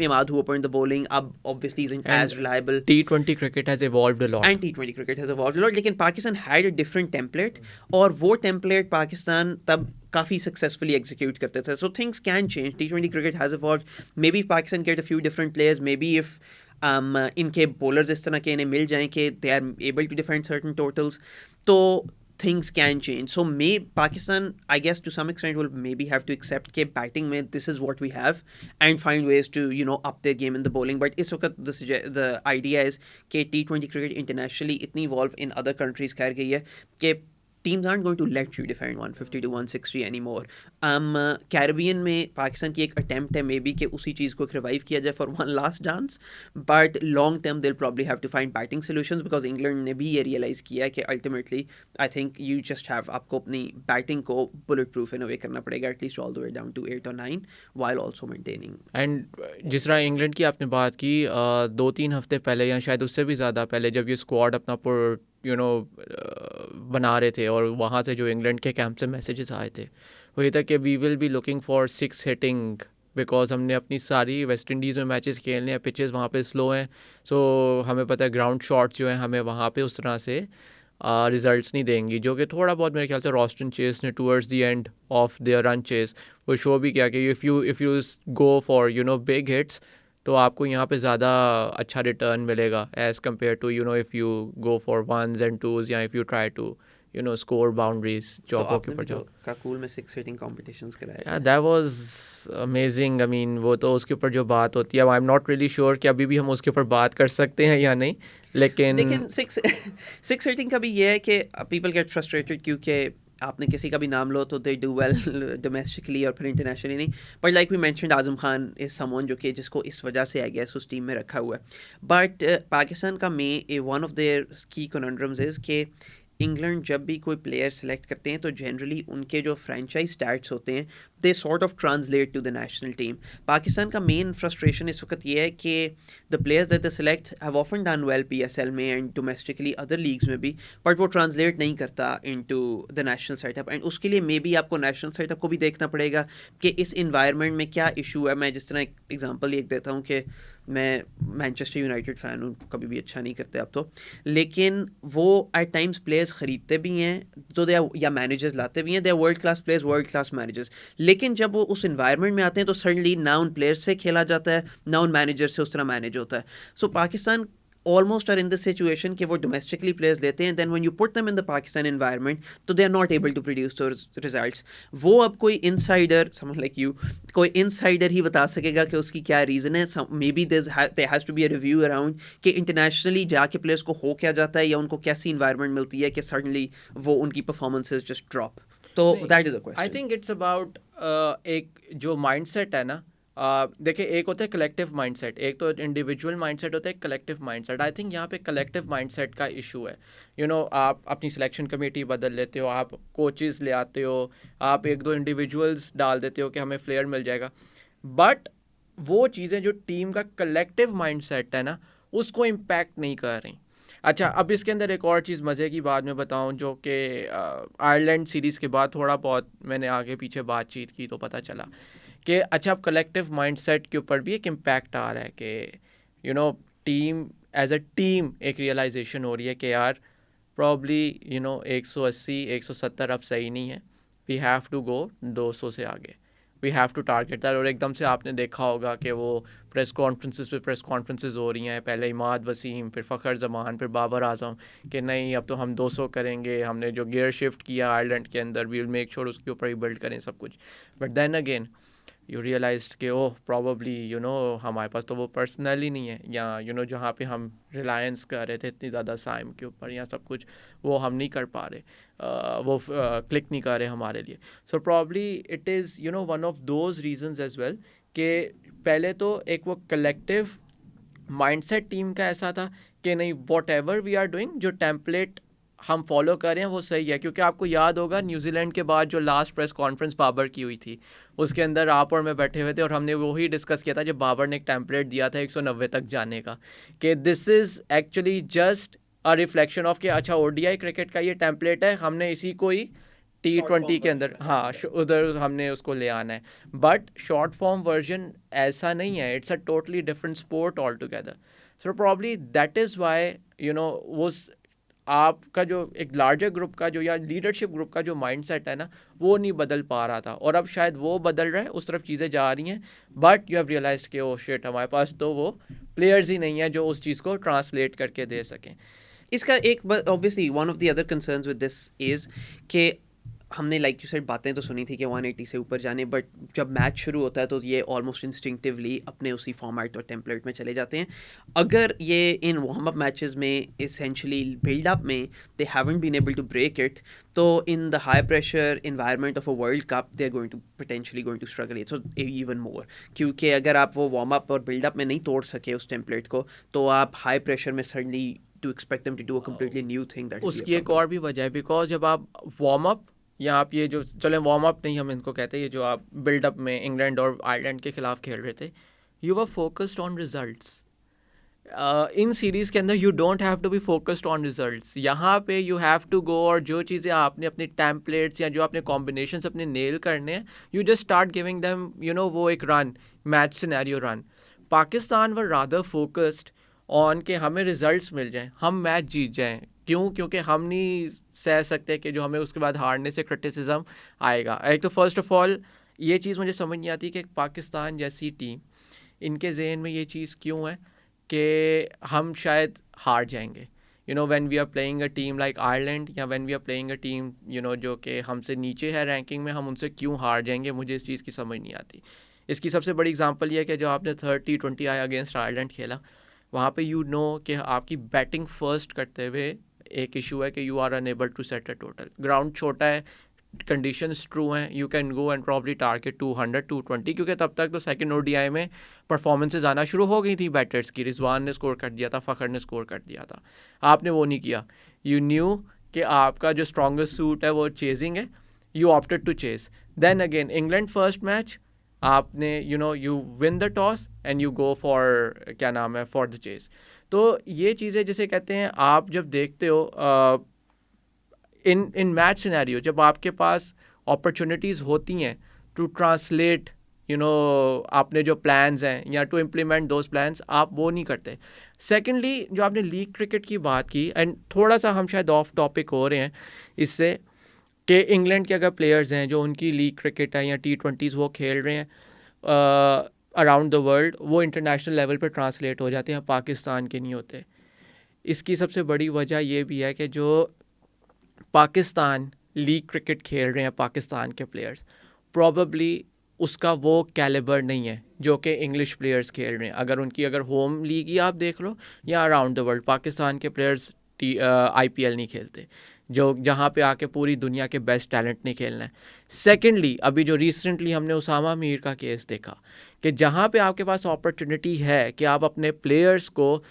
[SPEAKER 2] Imad who opened the bowling अब obviously isn't as reliable.
[SPEAKER 1] T20 cricket has evolved a lot.
[SPEAKER 2] And T20 cricket has evolved a lot, लेकिन Pakistan had a different template, और वो template Pakistan तब काफ़ी successfully execute करते थे. So things can change. T20 cricket has evolved. Maybe if Pakistan get a few different players, maybe if इनके bowlers इस तरह के इन्हें मिल जाएं कि they are able to defend certain totals, तो things can change. So Pakistan, I guess to some extent, will maybe have to accept कि batting में this is what we have and find ways to up their game in the bowling. But इस वक्त the idea is कि T20 cricket internationally इतनी evolve in other countries कर गई है कि teams aren't going to let you defend 150 to 160 anymore. Caribbean में पाकिस्तान की एक attempt है maybe कि उसी चीज़ को revive किया जाए for one last dance, but long term they'll probably have to find batting solutions because England ने भी ये realize किया है कि ultimately I think you just have आपको अपनी batting को bulletproof in a way करना पड़ेगा at least all the way down to 8 or 9 while also maintaining.
[SPEAKER 1] And जिस तरह इंग्लैंड की आपने बात की 2-3 हफ्ते पहले या शायद उससे भी ज़्यादा पहले, जब ये स्क्वाड अपना बना रहे थे और वहाँ से जो इंग्लैंड के कैंप से मैसेजेस आए थे वो ये था कि we will be looking for 6 hitting, because हमने अपनी सारी वेस्ट इंडीज़ में मैचेस खेलने हैं, पिचेस वहाँ पे स्लो हैं, सो हमें पता है ग्राउंड शॉट्स जो हैं हमें वहाँ पे उस तरह से रिजल्ट्स नहीं देंगी, जो कि थोड़ा बहुत मेरे ख्याल से रॉस्टन चेस ने towards the end of their run chase वो शो भी किया कि if you go for big hits तो आपको यहाँ पे ज़्यादा अच्छा रिटर्न मिलेगा as compare to if you go for ones and twos, या if you try to score boundaries चौकों के ऊपर जाओ.
[SPEAKER 2] काकूल में 6 हिटिंग कॉम्पिटिशंस कराए.
[SPEAKER 1] Yeah, that was amazing. I mean, वो तो उसके ऊपर जो बात होती है, आई एम नॉट रियली श्योर कि अभी भी हम उसके ऊपर बात कर सकते हैं या नहीं, लेकिन
[SPEAKER 2] 6 हिटिंग का भी ये है कि पीपल गेट फ्रस्ट्रेटेड क्योंकि आपने किसी का भी नाम लो तो दे डू वेल डोमेस्टिकली और फिर इंटरनेशनली नहीं, but like we mentioned Azam Khan is someone जो कि जिसको इस वजह से आई गेस उस टीम में रखा हुआ है. बट पाकिस्तान का वन ऑफ देयर की कॉन्ड्रम्स इज़ कि इंग्लैंड जब भी कोई प्लेयर सेलेक्ट करते हैं तो जनरली उनके जो फ्रेंचाइज स्टैट्स होते हैं they sort of translate to the national team. Pakistan का मेन फ्रस्ट्रेशन इस वक्त ये है कि the players that they select have often done well PSL में एंड डोमेस्टिकली अदर लीग्स में भी, बट वो ट्रांसलेट नहीं करता into the national setup, and उसके लिए मे बी आपको नेशनल सेटअप को भी देखना पड़ेगा कि इस इन्वायरमेंट में क्या इशू है. मैं जिस तरह एक एग्जांपल एक देता हूँ कि मैं मैनचेस्टर यूनाइटेड फ़ैन हूँ, कभी भी अच्छा नहीं करते अब तो, लेकिन वो एट टाइम्स प्लेयर्स ख़रीदते भी हैं तो दे या मैनेजर्स लाते भी हैं, they are world class players, world class managers, लेकिन जब वो उस इन्वायरमेंट में आते हैं तो सडनली ना उन प्लेयर्स से खेला जाता है ना उन मैनेजर से उस तरह मैनेज होता है. सो Pakistan almost are in this situation कि वो domestically players लेते हैं, then when you put them in the Pakistan environment तो they are not able to produce those results. वो अब कोई insider, someone like you, कोई insider ही बता सकेगा कि उसकी क्या reason है. Maybe there has to be a review around कि internationally जाके players को हो क्या जाता है या उनको कैसी environment मिलती है कि suddenly वो उनकी performances just drop. तो that is a question.
[SPEAKER 1] I think it's about एक जो mindset है ना देखिए, एक होता है कलेक्टिव माइंडसेट, एक तो इंडिविजुअल माइंडसेट होता है, कलेक्टिव माइंडसेट। आई थिंक यहाँ पे कलेक्टिव माइंडसेट का इशू है। आप अपनी सिलेक्शन कमेटी बदल लेते हो, आप कोचेस ले आते हो, आप एक दो इंडिविजुअल्स डाल देते हो कि हमें फ्लेयर मिल जाएगा, बट वो चीज़ें जो टीम का कलेक्टिव माइंडसेट है ना, उसको इम्पैक्ट नहीं कर रही। अच्छा, अब इसके अंदर एक और चीज़ मज़े की बात मैं बताऊं, जो कि आयरलैंड सीरीज़ के बाद थोड़ा बहुत मैंने आगे पीछे बातचीत की तो पता चला कि अच्छा, अब कलेक्टिव माइंडसेट के ऊपर भी एक इम्पैक्ट आ रहा है कि टीम एज अ टीम एक रियलाइजेशन हो रही है कि यार प्रॉब्ली 180 170 अब सही नहीं है, वी हैव टू गो 200 से आगे, we have to target that. और एकदम से आपने देखा होगा कि वो प्रेस कॉन्फ्रेंसेस हो रही हैं, पहले इमाद वसीम, फिर फ़खर जमान, फिर बाबर आजम, कि नहीं अब तो हम 200 करेंगे, हमने जो गियर शिफ्ट किया आयरलैंड के अंदर वी विल मेक श्योर उसके ऊपर ही बिल्ड करें सब कुछ। But then again you realized कि ओह प्रॉबली हमारे पास तो वो पर्सनल ही नहीं है, या जहाँ पे हम रिलायंस कर रहे थे इतनी ज़्यादा साइम के ऊपर या सब कुछ, वो हम नहीं कर पा रहे, वो क्लिक नहीं कर रहे हमारे लिए। So probably it is one of those reasons as well कि पहले तो एक वो कलेक्टिव माइंडसेट टीम का ऐसा था कि नहीं, whatever we are doing, जो टेम्पलेट हम फॉलो कर रहे हैं वो सही है। क्योंकि आपको याद होगा न्यूजीलैंड के बाद जो लास्ट प्रेस कॉन्फ्रेंस बाबर की हुई थी, उसके अंदर आप और मैं बैठे हुए थे और हमने वही डिस्कस किया था जब बाबर ने एक टेम्पलेट दिया था 190 तक जाने का, कि this is actually just a reflection of कि अच्छा ओडीआई क्रिकेट का ये टेम्पलेट है, हमने इसी को ही T20 के अंदर उधर हमने उसको ले आना है। बट शॉर्ट फॉर्म वर्जन ऐसा नहीं है, it's a totally different sport all together. So probably that is Y वो आपका जो एक लार्जर ग्रुप का जो या लीडरशिप ग्रुप का जो माइंडसेट है ना, वो नहीं बदल पा रहा था, और अब शायद वो बदल रहा है, उस तरफ चीज़ें जा रही हैं। बट यू हैव रियलाइज्ड कि ओ शिट, हमारे पास तो वो प्लेयर्स ही नहीं है जो उस चीज़ को ट्रांसलेट करके दे सकें।
[SPEAKER 2] इसका एक obviously one of the other concerns with this is कि हमने लाइक यू सेड बातें तो सुनी थी कि 180 से ऊपर जाने, बट जब मैच शुरू होता है तो ये ऑलमोस्ट इंस्टिंक्टिवली अपने उसी फॉर्मेट और टेम्पलेट में चले जाते हैं। अगर ये इन वार्म अप मैचेस में इसेंशली बिल्डअप में they haven't been able to break it, तो in the high pressure environment of a world cup they are going to struggle it so even more, क्योंकि अगर आप वो warm up और buildup में नहीं तोड़ सके उस टेम्पलेट को, तो आप हाई प्रेशर में suddenly to expect them to do a completely new thing, that
[SPEAKER 1] उसकी एक और भी वजह है, बिकॉज जब आप वार्म अप या आप ये जो चलें वार्म अप नहीं हम इनको कहते हैं, ये जो आप बिल्डअप में इंग्लैंड और आयरलैंड के खिलाफ खेल रहे थे, you were focused on results. इन सीरीज़ के अंदर you don't have to be focused on results, यहाँ पे यू हैव टू गो, और जो चीज़ें आपने अपनी टेम्पलेट्स या जो आपने कॉम्बिनेशंस अपने नेल करने हैं, you just start giving them वो एक run, match scenario run. Pakistan were rather focused on के हमें रिजल्ट्स मिल जाएं, हम मैच जीत जाएं। क्यों? क्योंकि हम नहीं सह सकते कि जो हमें उसके बाद हारने से क्रिटिसिज्म आएगा। एक तो फर्स्ट ऑफ ऑल ये चीज़ मुझे समझ नहीं आती कि पाकिस्तान जैसी टीम, इनके जहन में ये चीज़ क्यों है कि हम शायद हार जाएंगे। When we are playing a team like Ireland, या when we are playing a team जो कि हमसे नीचे है रैंकिंग में, हम उनसे क्यों हार जाएंगे, मुझे इस चीज़ की समझ नहीं आती। इसकी सबसे बड़ी एग्जांपल ये है कि जो आपने 30-20 आया अगेंस्ट आयरलैंड खेला, वहाँ पे कि आपकी बैटिंग फर्स्ट करते हुए एक इशू है कि you are unable to set a total. Ground छोटा है, कंडीशंस ट्रू हैं, you can go and probably target 200-220, क्योंकि तब तक तो सेकंड ओडीआई में परफॉर्मेंसेज आना शुरू हो गई थी बैटर्स की। रिजवान ने स्कोर कर दिया था, फ़खर ने स्कोर कर दिया था, आपने वो नहीं किया। यू न्यू कि आपका जो स्ट्रॉन्गेस्ट सूट है वो चेजिंग है, you opted to chase. Then again England first match, आपने you win the toss and you go for for the chase. तो ये चीज़ें जिसे कहते हैं, आप जब देखते हो इन मैच सिनेरियो, जब आपके पास अपॉर्चुनिटीज़ होती हैं टू ट्रांसलेट आपने जो प्लान्स हैं या टू इम्प्लीमेंट दोज प्लान्स, आप वो नहीं करते। सेकेंडली, जो आपने लीग क्रिकेट की बात की, एंड थोड़ा सा हम शायद ऑफ टॉपिक हो रहे हैं इससे, कि इंग्लैंड के अगर प्लेयर्स हैं जो उनकी लीग क्रिकेट है या T20s वो खेल रहे हैं अराउंड द वर्ल्ड, वो इंटरनेशनल लेवल पर ट्रांसलेट हो जाते हैं, पाकिस्तान के नहीं होते। इसकी सबसे बड़ी वजह ये भी है कि जो पाकिस्तान लीग क्रिकेट खेल रहे हैं पाकिस्तान के प्लेयर्स, प्रॉबली उसका वो कैलिबर नहीं है जो कि इंग्लिश प्लेयर्स खेल रहे हैं। अगर होम लीग ही आप देख लो या अराउंड द वर्ल्ड, पाकिस्तान के प्लेयर्स IPL नहीं खेलते, जो जहाँ पे आके पूरी दुनिया के बेस्ट टैलेंट नहीं खेलना है। सेकेंडली, अभी जो रिसेंटली हमने उसामा मीर का केस देखा कि जहाँ पे आपके पास अपॉर्चुनिटी है कि आप अपने प्लेयर्स को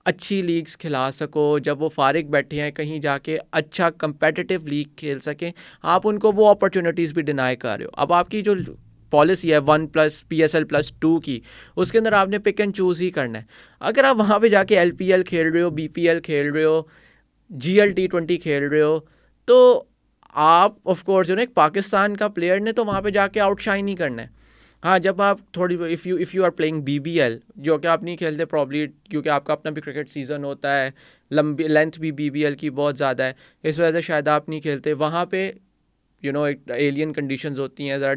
[SPEAKER 1] अच्छी लीग्स खिला सको, जब वो फारिग बैठे हैं कहीं जाके अच्छा कंपेटिटिव लीग खेल सकें, आप उनको वो अपॉर्चुनिटीज़ भी डिनाई कर रहे हो। अब आपकी जो पॉलिसी है 1+ PSL+2 की, उसके अंदर आपने पिक एंड चूज़ ही करना है। अगर आप वहाँ पे जाके LPL खेल रहे हो, BPL खेल रहे हो, GL T20 खेल रहे हो, तो आप ऑफ कोर्स जो ना एक पाकिस्तान का प्लेयर ने तो वहाँ पे जाके आउटशाइन ही करना है। हाँ, जब आप थोड़ी if you are playing BBL, जो कि आप नहीं खेलते प्रॉब्ली क्योंकि आपका अपना भी क्रिकेट सीज़न होता है, लंबी लेंथ भी BBL की बहुत ज़्यादा है, इस वजह से शायद आप नहीं खेलते। वहाँ पे एक एलियन कंडीशंस होती हैं, ज़रा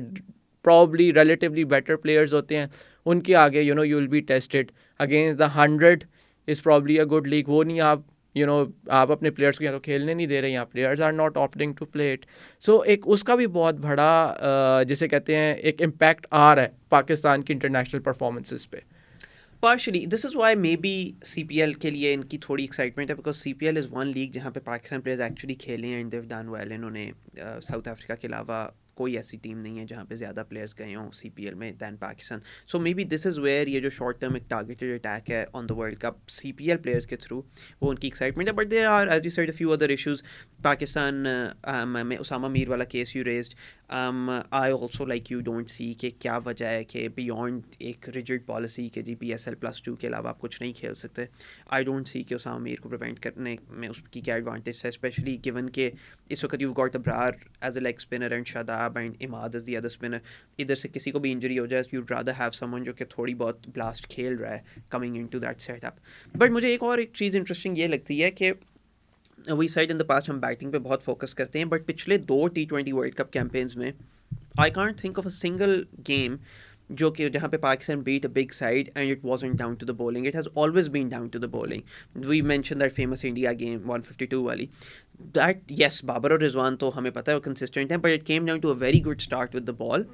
[SPEAKER 1] प्रॉब्ली रिलेटिवली बेटर प्लेयर्स होते हैं, उनके आगे you will be tested against the 100 is probably a good league. वो नहीं आप आप अपने प्लेयर्स को यहाँ तो खेलने नहीं दे रहे, यहाँ players are not opting to play it. So एक उसका भी बहुत बड़ा जिसे कहते हैं एक इम्पैक्ट आ रहा है पाकिस्तान की इंटरनेशनल परफॉर्मेंसेस पे।
[SPEAKER 2] Partially, this is why maybe CPL के लिए इनकी थोड़ी एक्साइटमेंट है, because CPL is one league जहाँ पे पाकिस्तान प्लेयर्स एक्चुअली खेले हैं एंड देव डन वेल। इन्होंने साउथ अफ्रीका के अलावा कोई ऐसी टीम नहीं है जहाँ पे ज़्यादा प्लेयर्स गए हों CPL में than Pakistan. So maybe this is where ये जो शॉर्ट टर्म एक टारगेटेड अटैक है on the world cup CPL players के थ्रू, वो उनकी एक्साइटमेंट है। But there are, as you said, a few other issues. Pakistan में उसामा मीर वाला case you raised, I also like you don't see कि क्या वजह है कि बियॉन्ड एक रिजिड पॉलिसी के जी PSL+2 के अलावा आप कुछ नहीं खेल सकते। आई डोंट सी कि उसामा मीर को प्रिवेंट करने में उसकी क्या एडवांटेज है, स्पेशली गिवन के इस वक्त you got Abrar as a leg spinner and Shadab and Imad as the other spinner. इधर से किसी को भी इंजरी हो जाए, यूड रादर हैव समवन जो कि थोड़ी बहुत ब्लास्ट खेल रहा है coming into that setup. But मुझे एक चीज़ इंटरेस्टिंग ये लगती है कि we side in the past हम बैटिंग पे बहुत फोकस करते हैं, बट पिछले 2 T20 वर्ल्ड कप कैंपेन्स में I can't think of a single game जो कि जहाँ पे Pakistan beat a big side and it wasn't down to the bowling, it has always been down to the bowling. We mention that famous India game 152 वाली, that yes Babar और रिजवान तो हमें पता है वो कंसिस्टेंट हैं, but it came down to a very good start with the ball.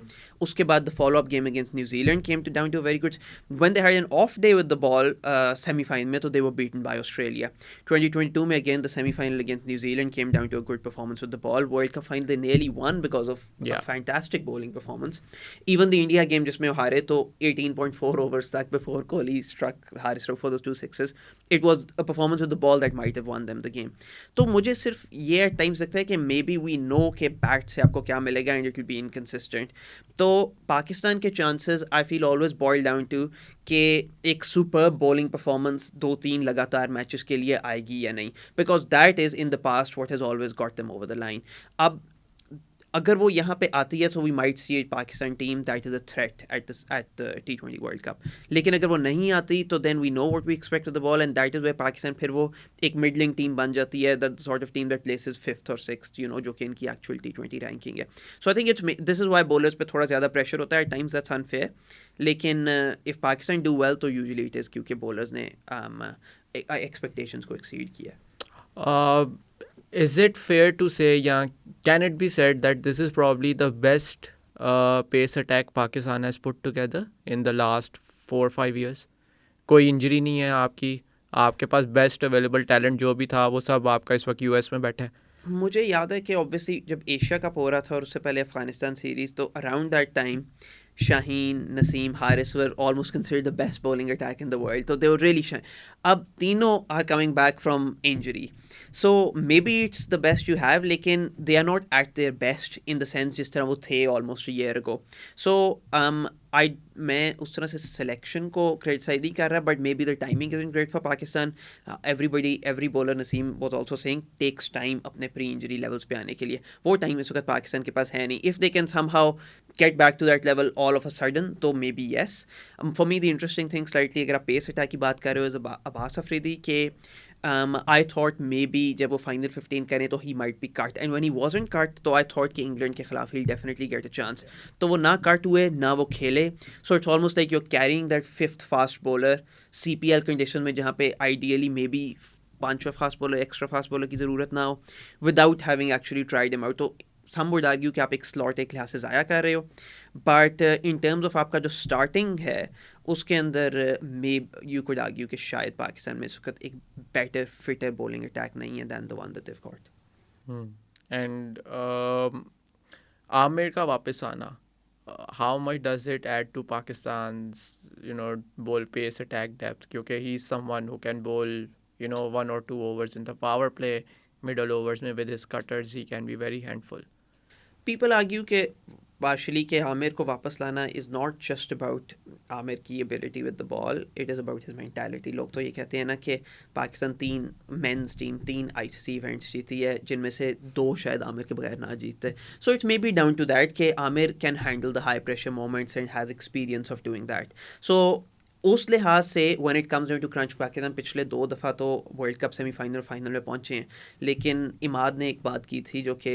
[SPEAKER 2] उसके बाद the follow up game against New Zealand came to down to a very good, when they had an off day with the ball semifinal में तो they were beaten by Australia. 2022 में again the semifinal against New Zealand came down to a good performance with the ball. World cup final they nearly one because of fantastic bowling performance. Even the India game जिसमें वो हारे तो 18.4 overs तक before Kohli struck Haris Rauf for those 2 sixes, it was a performance with the ball that might have won them the game. तो मुझे सिर्फ ये at times लगता है कि मे बी वी नो के बैट से आपको क्या मिलेगा and it will be inconsistent. तो पाकिस्तान के chances I feel always boil down to कि एक सुपर बॉलिंग परफॉर्मेंस 2-3 लगातार मैचेस के लिए आएगी या नहीं, because that is in the past what has always got them over the line. अब अगर वो यहाँ पे आती है so we might see a Pakistan team that is a threat at the T20 world cup. लेकिन अगर वो नहीं आती तो then we know what we expect of the ball and that is where Pakistan फिर वो एक मिडलिंग टीम बन जाती है, the sort of team that places 5th और 6th, जो कि इनकी एक्चुअल T20 रैंकिंग है। So I think this is why bowlers पे थोड़ा ज़्यादा प्रेशर होता है, एट टाइम्स दैट्स अनफेयर। लेकिन इफ़ पाकिस्तान डू वेल तो यूजुअली इट इज़ क्योंकि बॉलर्स ने एक्सपेक्टेशंस को एक्सीड किया।
[SPEAKER 1] Is it fair to say, yeah, can it be said that this is probably the best pace attack Pakistan has put together in the last 4-5 years? कोई injury नहीं है आपकी, आपके पास best available talent जो भी था वो सब आपका इस वक्त US में बैठा है।
[SPEAKER 2] मुझे याद है कि ऑब्वियसली जब एशिया कप हो रहा था और उससे पहले अफगानिस्तान सीरीज़, तो around that time Shaheen, Naseem, Haris were almost considered the best bowling attack in the world, तो दे वर रियली शाइन। अब तीनों are coming back from injury, so maybe it's the best you have, लेकिन they are not at their best in the sense जिस तरह वो थे almost a year ago. सो मैं उस तरह से सिलेक्शन को क्रिटिसाइज नहीं कर रहा, but maybe the timing is in great for Pakistan. Every bowler, Naseem was also saying, takes time अपने प्री इंजरी लेवल्स पे आने के लिए। वो टाइम इस वक्त पाकिस्तान के पास है नहीं। If they can somehow get back to that level all of a sudden तो maybe yes. For me the interesting thing slightly, अगर आप पेस अटैक की बात कर रहे हो, अब्बास अफरीदी के I thought maybe जब वो फाइनल 15 करें तो he might be cut, and when he wasn't cut तो I thought कि इंग्लैंड के खिलाफ he'll definitely get a chance। तो वो ना कट हुए ना वो खेले, so it's almost like you're carrying that 5th fast bowler CPL condition में, जहाँ पे ideally maybe 5वां fast bowler, extra fast bowler की ज़रूरत ना हो, without having actually tried him out। तो सम वुड आर्ग्यू कि आप एक स्लॉट एक लिहाज से ज़ाया कर रहे हो, बट इन टर्म्स ऑफ आपका जो स्टार्टिंग है उसके अंदर मे यू कुड आर्ग्यू कि शायद पाकिस्तान में इस वक्त एक बेटर फिटर बॉलिंग अटैक नहीं है than the one that they've got.
[SPEAKER 1] And Amir का वापस आना, how much does it add to Pakistan's bowl pace attack depth, क्योंकि he is someone who can bowl 1 or 2 overs in the power play, middle overs में with his cutters he can be very handful.
[SPEAKER 2] People argue कि partially कि आमिर को वापस लाना is not just about Aamir की ability with the ball, it is about his mentality. लोग तो ये कहते हैं ना कि Pakistan 3 men's team 3 ICC events जीती है जिनमें से 2 शायद आमिर के बगैर ना जीतते. So it may be down to that कि Aamir can handle the high pressure moments and has experience of doing that. So उस लिहाज से when it comes down to crunch Pakistan पिछले 2 दफ़ा तो वर्ल्ड कप सेमीफाइनल फाइनल में पहुंचे हैं, लेकिन इमाद ने एक बात की थी जो कि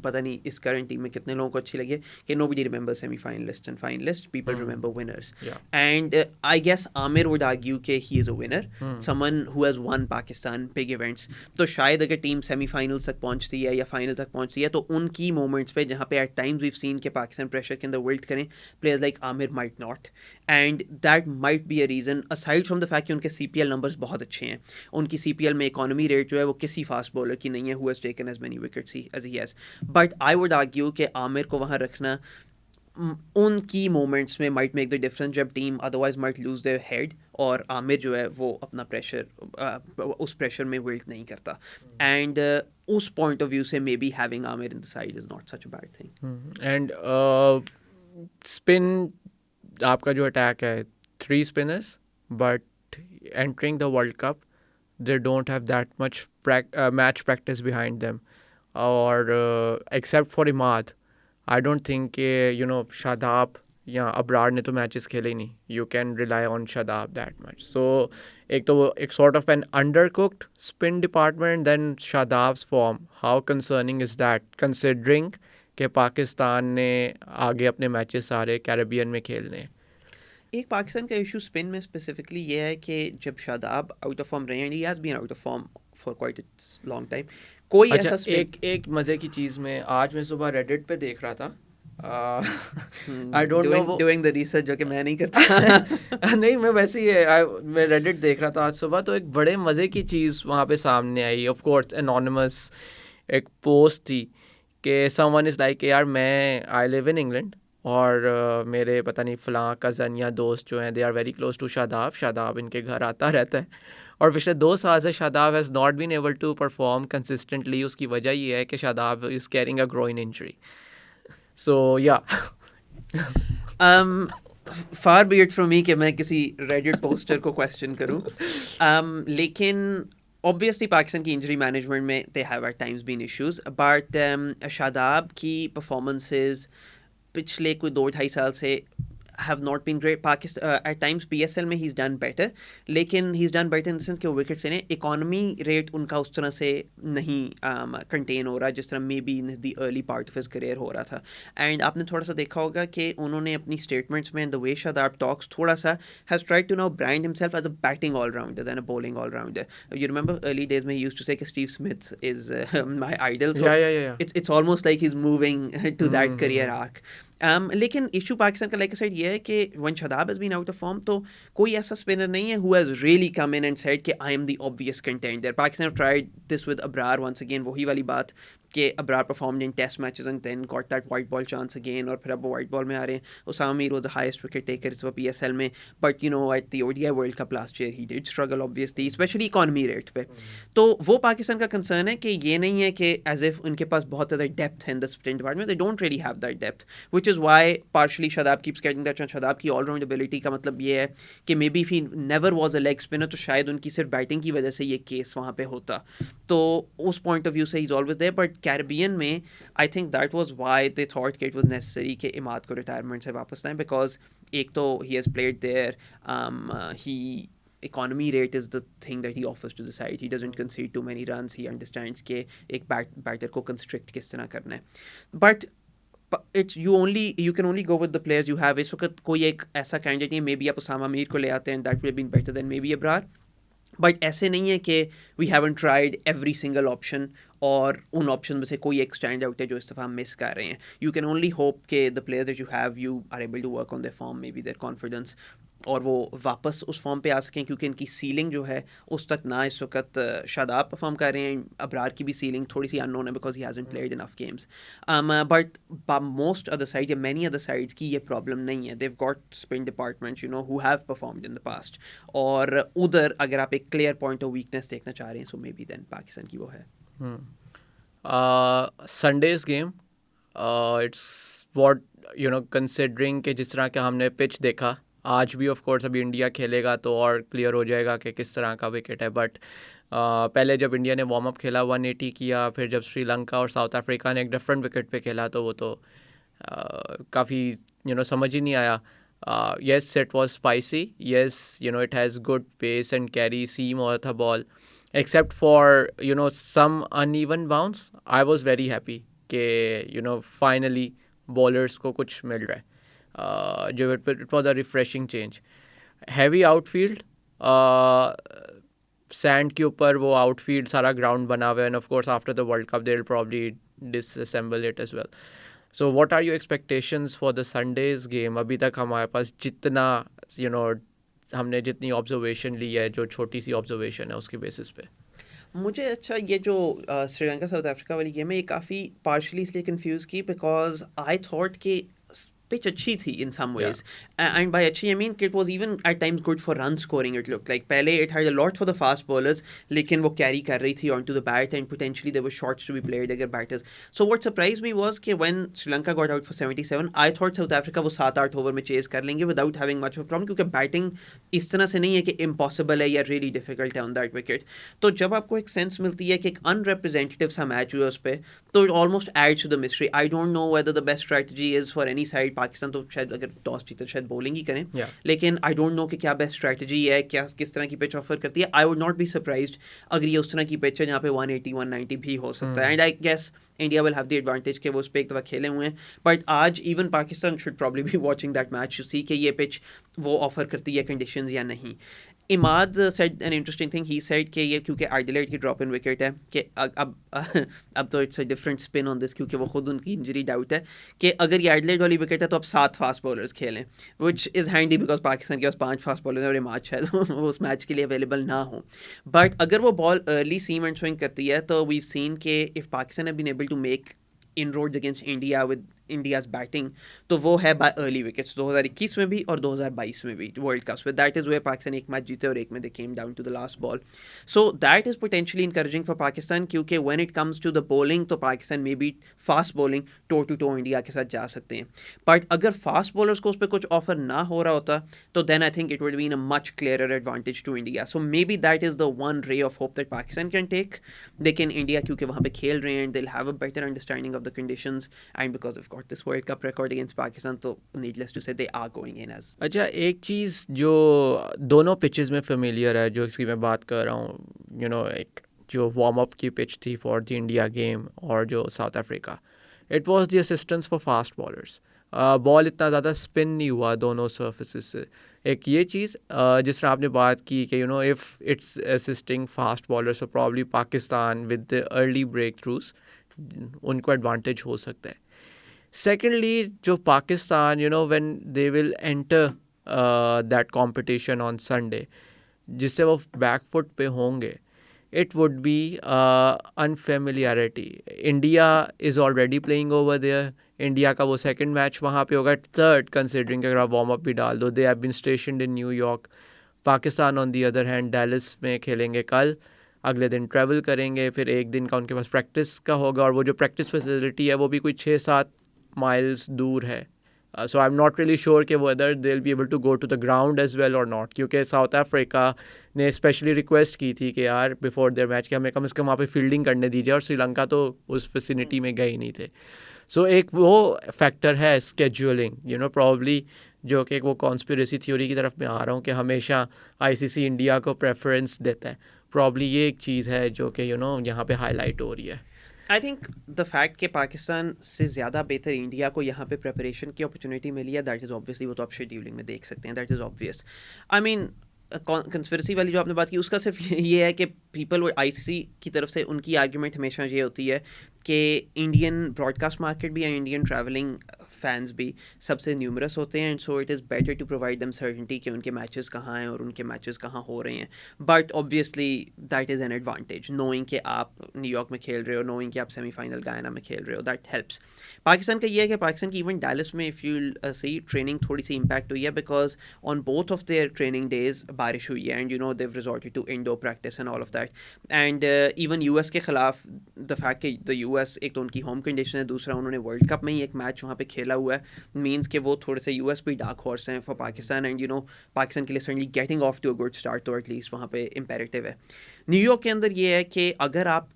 [SPEAKER 2] पता नहीं इस करंट टीम में कितने लोगों को अच्छी लगी कि nobody remember semifinalist and finalist, people remember winners. And I guess Amir would argue कि he is a winner, someone who has won Pakistan big events. तो शायद अगर टीम सेमीफाइनल तक पहुंचती है या फाइनल तक पहुंचती है तो उनकी मोमेंट्स पे जहाँ पे एट टाइम्स वीव सीन के पाकिस्तान प्रेशर के अंदर विल्ट करें, players like Aamir might not, and that might be a reason aside from the fact कि उनके CPL नंबर्स बहुत अच्छे हैं. उनकी CPL में इकोनॉमी रेट जो है वो किसी फास्ट बॉलर की नहीं है who has taken as many wickets as he has. But I would argue कि आमिर को वहाँ रखना उनकी मोमेंट्स में माइट मेक द डिफरेंस जब team otherwise might lose their head, और आमिर जो है वो अपना प्रेशर उस प्रेशर में विल्ट नहीं करता. एंड उस पॉइंट ऑफ व्यू से may be having Aamir in the side is not such a bad thing.
[SPEAKER 1] And spin आपका जो अटैक है 3 spinners, but entering the World Cup they don't have that much match practice behind them, or except for Imad I don't think Shadab या अबरार ने तो matches खेले ही नहीं. You can rely on Shadab that much. So एक तो वो एक sort of an undercooked spin department, then Shadab's form, how concerning is that considering कि पाकिस्तान ने आगे अपने मैचेस सारे कैरेबियन में खेलने.
[SPEAKER 2] एक पाकिस्तान का इशू स्पिन में स्पेसिफिकली ये है कि जब शादाब आउट ऑफ फॉर्म रहे हैं, he has been out of form for quite a long time, कोई
[SPEAKER 1] अच्छा,
[SPEAKER 2] ऐसा
[SPEAKER 1] एक मज़े की चीज़ में आज मैं सुबह रेडिट पे देख रहा था. आई don't no,
[SPEAKER 2] doing the research जो कि मैं नहीं करता.
[SPEAKER 1] नहीं, मैं वैसे ही मैं रेडिट देख रहा था आज सुबह, तो एक बड़े मज़े की चीज़ वहाँ पे सामने आई. ऑफ कोर्स एनोनिमस एक पोस्ट थी कि समवन इज़ लाइक यार मैं आई लिव इन इंग्लैंड और मेरे पता नहीं फ़लाँ कज़न या दोस्त जो हैं they are very close to Shadab इनके घर आता रहता है, और पिछले 2 साल से Shadab has not been able to perform consistently. उसकी वजह ये है कि Shadab is carrying a groin injury. So या
[SPEAKER 2] far be it from me कि मैं किसी रेडिट पोस्टर को क्वेश्चन करूं, लेकिन ऑब्वियसली पाकिस्तान की इंजरी मैनेजमेंट में they have at times been issues, but Shadab की परफॉर्मेंसेस पिछले कोई 2-2.5 साल से have not been great. Pakistan at times PSL में he's done better, लेकिन he's done better in the sense कि वो विकेट से ने इकोनॉमी रेट उनका उस तरह से नहीं कंटेन हो रहा जिस तरह may be in the early part of his career हो रहा था. एंड आपने थोड़ा सा देखा होगा कि उन्होंने अपनी स्टेटमेंट्स में द वे शादाब टॉक्स थोड़ा सा has tried to now brand himself as a batting allrounder then a bowling allrounder. You remember early days में ही यूज्ड टू से कि Steve Smith is my idol, so it's almost like he's moving to that career arc. लेकिन issue Pakistan का like side ये है कि one Shadab has been out of form, तो कोई ऐसा स्पिनर नहीं है who has really come in and said कि I am the obvious contender. Pakistan tried this with Abrar once again, वही वाली बात कि Abrar performed in test matches and then got that white ball chance again, और फिर अब वो वाइट बॉल में आ रहे हैं. Usama Mir was the highest wicket taker इस PSL में, but you know at the ODI world cup last year he did struggle obviously, especially economy rate पे. तो वो पाकिस्तान का कंसर्न है कि ये नहीं है कि एज इफ उनके पास बहुत ज़्यादा डेप्थ है in the spin department, they don't really have that depth, which is why partially Shadab keeps getting that chance. Shadab की ऑलराउंड एबिलिटी का मतलब ये है कि may be if he never was a leg spinner तो शायद उनकी सिर्फ बैटिंग की वजह से ये केस वहाँ पे होता. तो उस पॉइंट ऑफ व्यू से ही is always there, but Caribbean में I think that was why they thought कि इट वाज नेसेसरी कि इमाद को रिटायरमेंट से वापस लाएं, बिकॉज एक तो he has played there, he economy rate is the thing that he offers to the side. He doesn't concede too many runs. He understands कि एक बैटर को constrict किस तरह करना है. But you can only go with the players you have. इस वक्त कोई एक ऐसा कैंडिडेट नहीं, मे बी आप उसामा मीर को ले आते हैं, that would have been better than maybe Abrar. But ऐसे नहीं है कि we haven't tried every single option और उन ऑप्शन में से कोई एक स्टैंड आउट है जो इस दफ़ा हम मिस कर रहे हैं. यू कैन ओनली होप के the players that you have you are able to work on their form, maybe their confidence, और वो वापस उस फॉर्म पे आ सकें, क्योंकि इनकी सीलिंग जो है उस तक ना इस वक्त शादाब परफॉर्म कर रहे हैं. अबरार की भी सीलिंग थोड़ी सी अननोन है because he hasn't played enough games. But most other side या मैनी अदर साइड्स की ये प्रॉब्लम नहीं है. They've got spin departments you know who have performed in the past, और उधर अगर आप एक क्लियर पॉइंट ऑफ वीकनेस देखना चाह रहे हैं सो मे बी देन पाकिस्तान की वो है.
[SPEAKER 1] Sunday's game, it's what considering कि जिस तरह का हमने पिच देखा आज भी, ऑफ कोर्स अभी इंडिया खेलेगा तो और क्लियर हो जाएगा कि किस तरह का विकेट है. बट पहले जब इंडिया ने वार्म अप खेला 180 किया, फिर जब श्रीलंका और साउथ अफ्रीका ने एक डिफरेंट विकेट पे खेला तो वो तो काफ़ी समझ ही नहीं आया. Yes, it was spicy. Yes, it has good pace and carry, seam और था ball. Except for some uneven bounce, I was very happy कि finally bowlers को कुछ मिल रहा है. जो it was a refreshing change. Heavy outfield, sand के ऊपर वो outfield सारा ground बना हुआ है, and of course after the World Cup they'll probably disassemble it as well. So what are your expectations for the Sunday's game? अभी तक हमारे पास जितना हमने जितनी ऑब्जर्वेशन ली है, जो छोटी सी ऑब्जर्वेशन है उसके बेसिस पे.
[SPEAKER 2] मुझे अच्छा ये जो श्रीलंका साउथ अफ्रीका वाली गेम है ये काफ़ी पार्शली इसलिए कंफ्यूज की बिकॉज आई थॉट कि पिच अच्छी थी in some ways, and by अच्छी I mean it was even at times good for run scoring. It look like पहले it had a lot for the fast bowlers, लेकिन वो carry कर रही थी on to the bat and potentially there were shots to be played अगर batters. So what surprise me was कि when Sri Lanka got out for 77 I thought South Africa वो 7-8 over में chase कर लेंगे without having much of problem, क्योंकि batting इस तरह से नहीं है कि इम्पॉसिबल है या रियली डिफिकल्ट है ऑन दैट विकेट. तो जब आपको एक सेंस मिलती है कि एक अनरिप्रेजेंटेटिव सा मैच हुआ उस पर, तो it almost adds to the mystery. I don't know whether the best strategy is for any side. Pakistan तो शायद अगर टॉस जीते शायद बॉलिंग ही करें, लेकिन आई डोंट नो कि क्या बेस्ट स्ट्रैटेजी है, क्या किस तरह की पिच ऑफर करती है. I would not be surprised अगर ये उस तरह की पिच है जहाँ पे 180 190 भी हो सकता है. And I guess India will have the advantage कि वो उस पर एक दफ़ा खेले हुए हैं. बट आज even Pakistan should probably be watching that match to see कि ये पिच वो ऑफर करती है कंडीशंस या नहीं. Imad said an interesting thing. He said कि ये क्योंकि एडिलेड की ड्रॉप इन विकेट है कि अब तो it's a different spin on this, क्योंकि वो खुद उनकी इंजरी डाउट है कि अगर ये एडिलेड वाली विकेट है तो अब 7 फास्ट बॉलर्स खेलें, which is handy because Pakistan के पास 5 फास्ट बॉलर्स हैं और इमाद शायद वो उस मैच के लिए अवेलेबल ना हो. बट अगर वो ball early seam and swing करती है तो वी सीन के if Pakistan have been able to make inroads against India with India's batting, तो वो है बाय अर्ली विकेट्स 2021 में भी और 2022 में भी वर्ल्ड कप में. दैट इज़ वेयर पाकिस्तान एक मैच जीते और एक में they came down to the last ball. So that is potentially encouraging for Pakistan, क्योंकि when it comes to the bowling तो पाकिस्तान में भी fast bowling toe to toe India के साथ जा सकते हैं. बट अगर फास्ट बॉलर्स को उस पर कुछ ऑफर ना हो रहा होता तो then I think it would been a much clearer advantage to India. So maybe that is the one ray of hope that Pakistan can take. लेकिन इंडिया क्योंकि वहाँ पे खेल रहे हैं, they will have a better understanding of the conditions, and because they've got this World Cup record against Pakistan, so needless to say they are going in as.
[SPEAKER 1] अच्छा, एक चीज़ जो दोनों पिचेस में फेमिलियर है, जो इसकी मैं बात कर रहा हूँ, एक जो वार्म अप की पिच थी फॉर द इंडिया गेम और जो south Africa, it was the assistance for fast bowlers. Ball इतना ज़्यादा स्पिन नहीं हुआ दोनों सर्फेसिस से. एक ये चीज़ जिस तरह आपने बात की कि if it's assisting fast bowlers, so probably Pakistan with the early breakthroughs उनको एडवांटेज हो सकता है. सेकेंडली जो Pakistan when they will enter that competition on Sunday, जिससे वो बैकफुट पे होंगे, it would be unfamiliarity. India is already playing over there. India का वो सेकंड मैच वहाँ पे होगा, थर्ड कंसिडरिंग अगर आप वार्म अप भी डाल दो. They have been stationed in New York. Pakistan on the other hand Dallas में खेलेंगे कल, अगले दिन ट्रैवल करेंगे, फिर एक दिन का उनके पास प्रैक्टिस का होगा, और वो जो प्रैक्टिस फैसिलिटी है वो भी कोई 6-7 माइल्स दूर है. So I am not really sure कि whether they will be able to go to the ground as well और नॉट, क्योंकि साउथ अफ्रीका ने स्पेशली रिक्वेस्ट की थी कि यार बिफोर देयर मैच कि हमें कम से कम वहाँ पे फील्डिंग करने दीजिए, और श्रीलंका तो उस विसिनिटी में गए ही नहीं थे. सो एक वो फैक्टर है स्केड्यूलिंग, प्रॉब्ली जो कि वो कॉन्स्पिरेसी थ्योरी की तरफ मैं आ रहा हूँ कि हमेशा आईसीसी इंडिया को प्रेफरेंस देता है. प्रॉब्ली ये एक चीज़ है जो कि यहाँ पे हाईलाइट हो रही है.
[SPEAKER 2] आई थिंक द फैक्ट कि पाकिस्तान से ज़्यादा बेहतर इंडिया को यहाँ पे प्रिपरेशन की अपॉर्चुनिटी मिली है, दैट इज़ ऑब्वियसली, वो तो आप शेड्यूलिंग में देख सकते हैं, that is obvious. I mean conspiracy वाली जो आपने बात की उसका सिर्फ ये है कि पीपल और आईसीसी की तरफ से उनकी आर्ग्यूमेंट हमेशा ये होती है कि इंडियन ब्रॉडकास्ट मार्केट भी या इंडियन ट्रैवलिंग फैंस भी सबसे न्यूमरस होते हैं, and so it is better to provide them certainty कि उनके मैचेस कहाँ हैं और उनके मैचेस कहाँ हो रहे हैं. But obviously that is an advantage, knowing कि आप न्यूयॉर्क में खेल रहे हो, नोइंग कि आप सेमीफाइनल गायना में खेल रहे हो, दैट हेल्प्स. पाकिस्तान का ये है कि पाकिस्तान की इवन डैलस में इफ़ यू सी ट्रेनिंग थोड़ी सी इम्पैक्ट हुई है because on both of their training days बारिश हुई है, and you know they've resorted to indoor practice and all of that. And even US के खिलाफ द फैक्ट कि द यूएस एक तो उनकी होम कंडीशन है, दूसरा उन्होंने वर्ल्ड कप में ही एक मैच वहाँ पे खेला हुआ है, मीन्स कि वो थोड़े से यूएस भी डार्क हॉर्स हैं for Pakistan. And you know Pakistan के लिए certainly getting off to a good start तो एटलीस्ट वहाँ पे इम्पेरेटिव है. न्यूयॉर्क के अंदर ये है कि अगर आप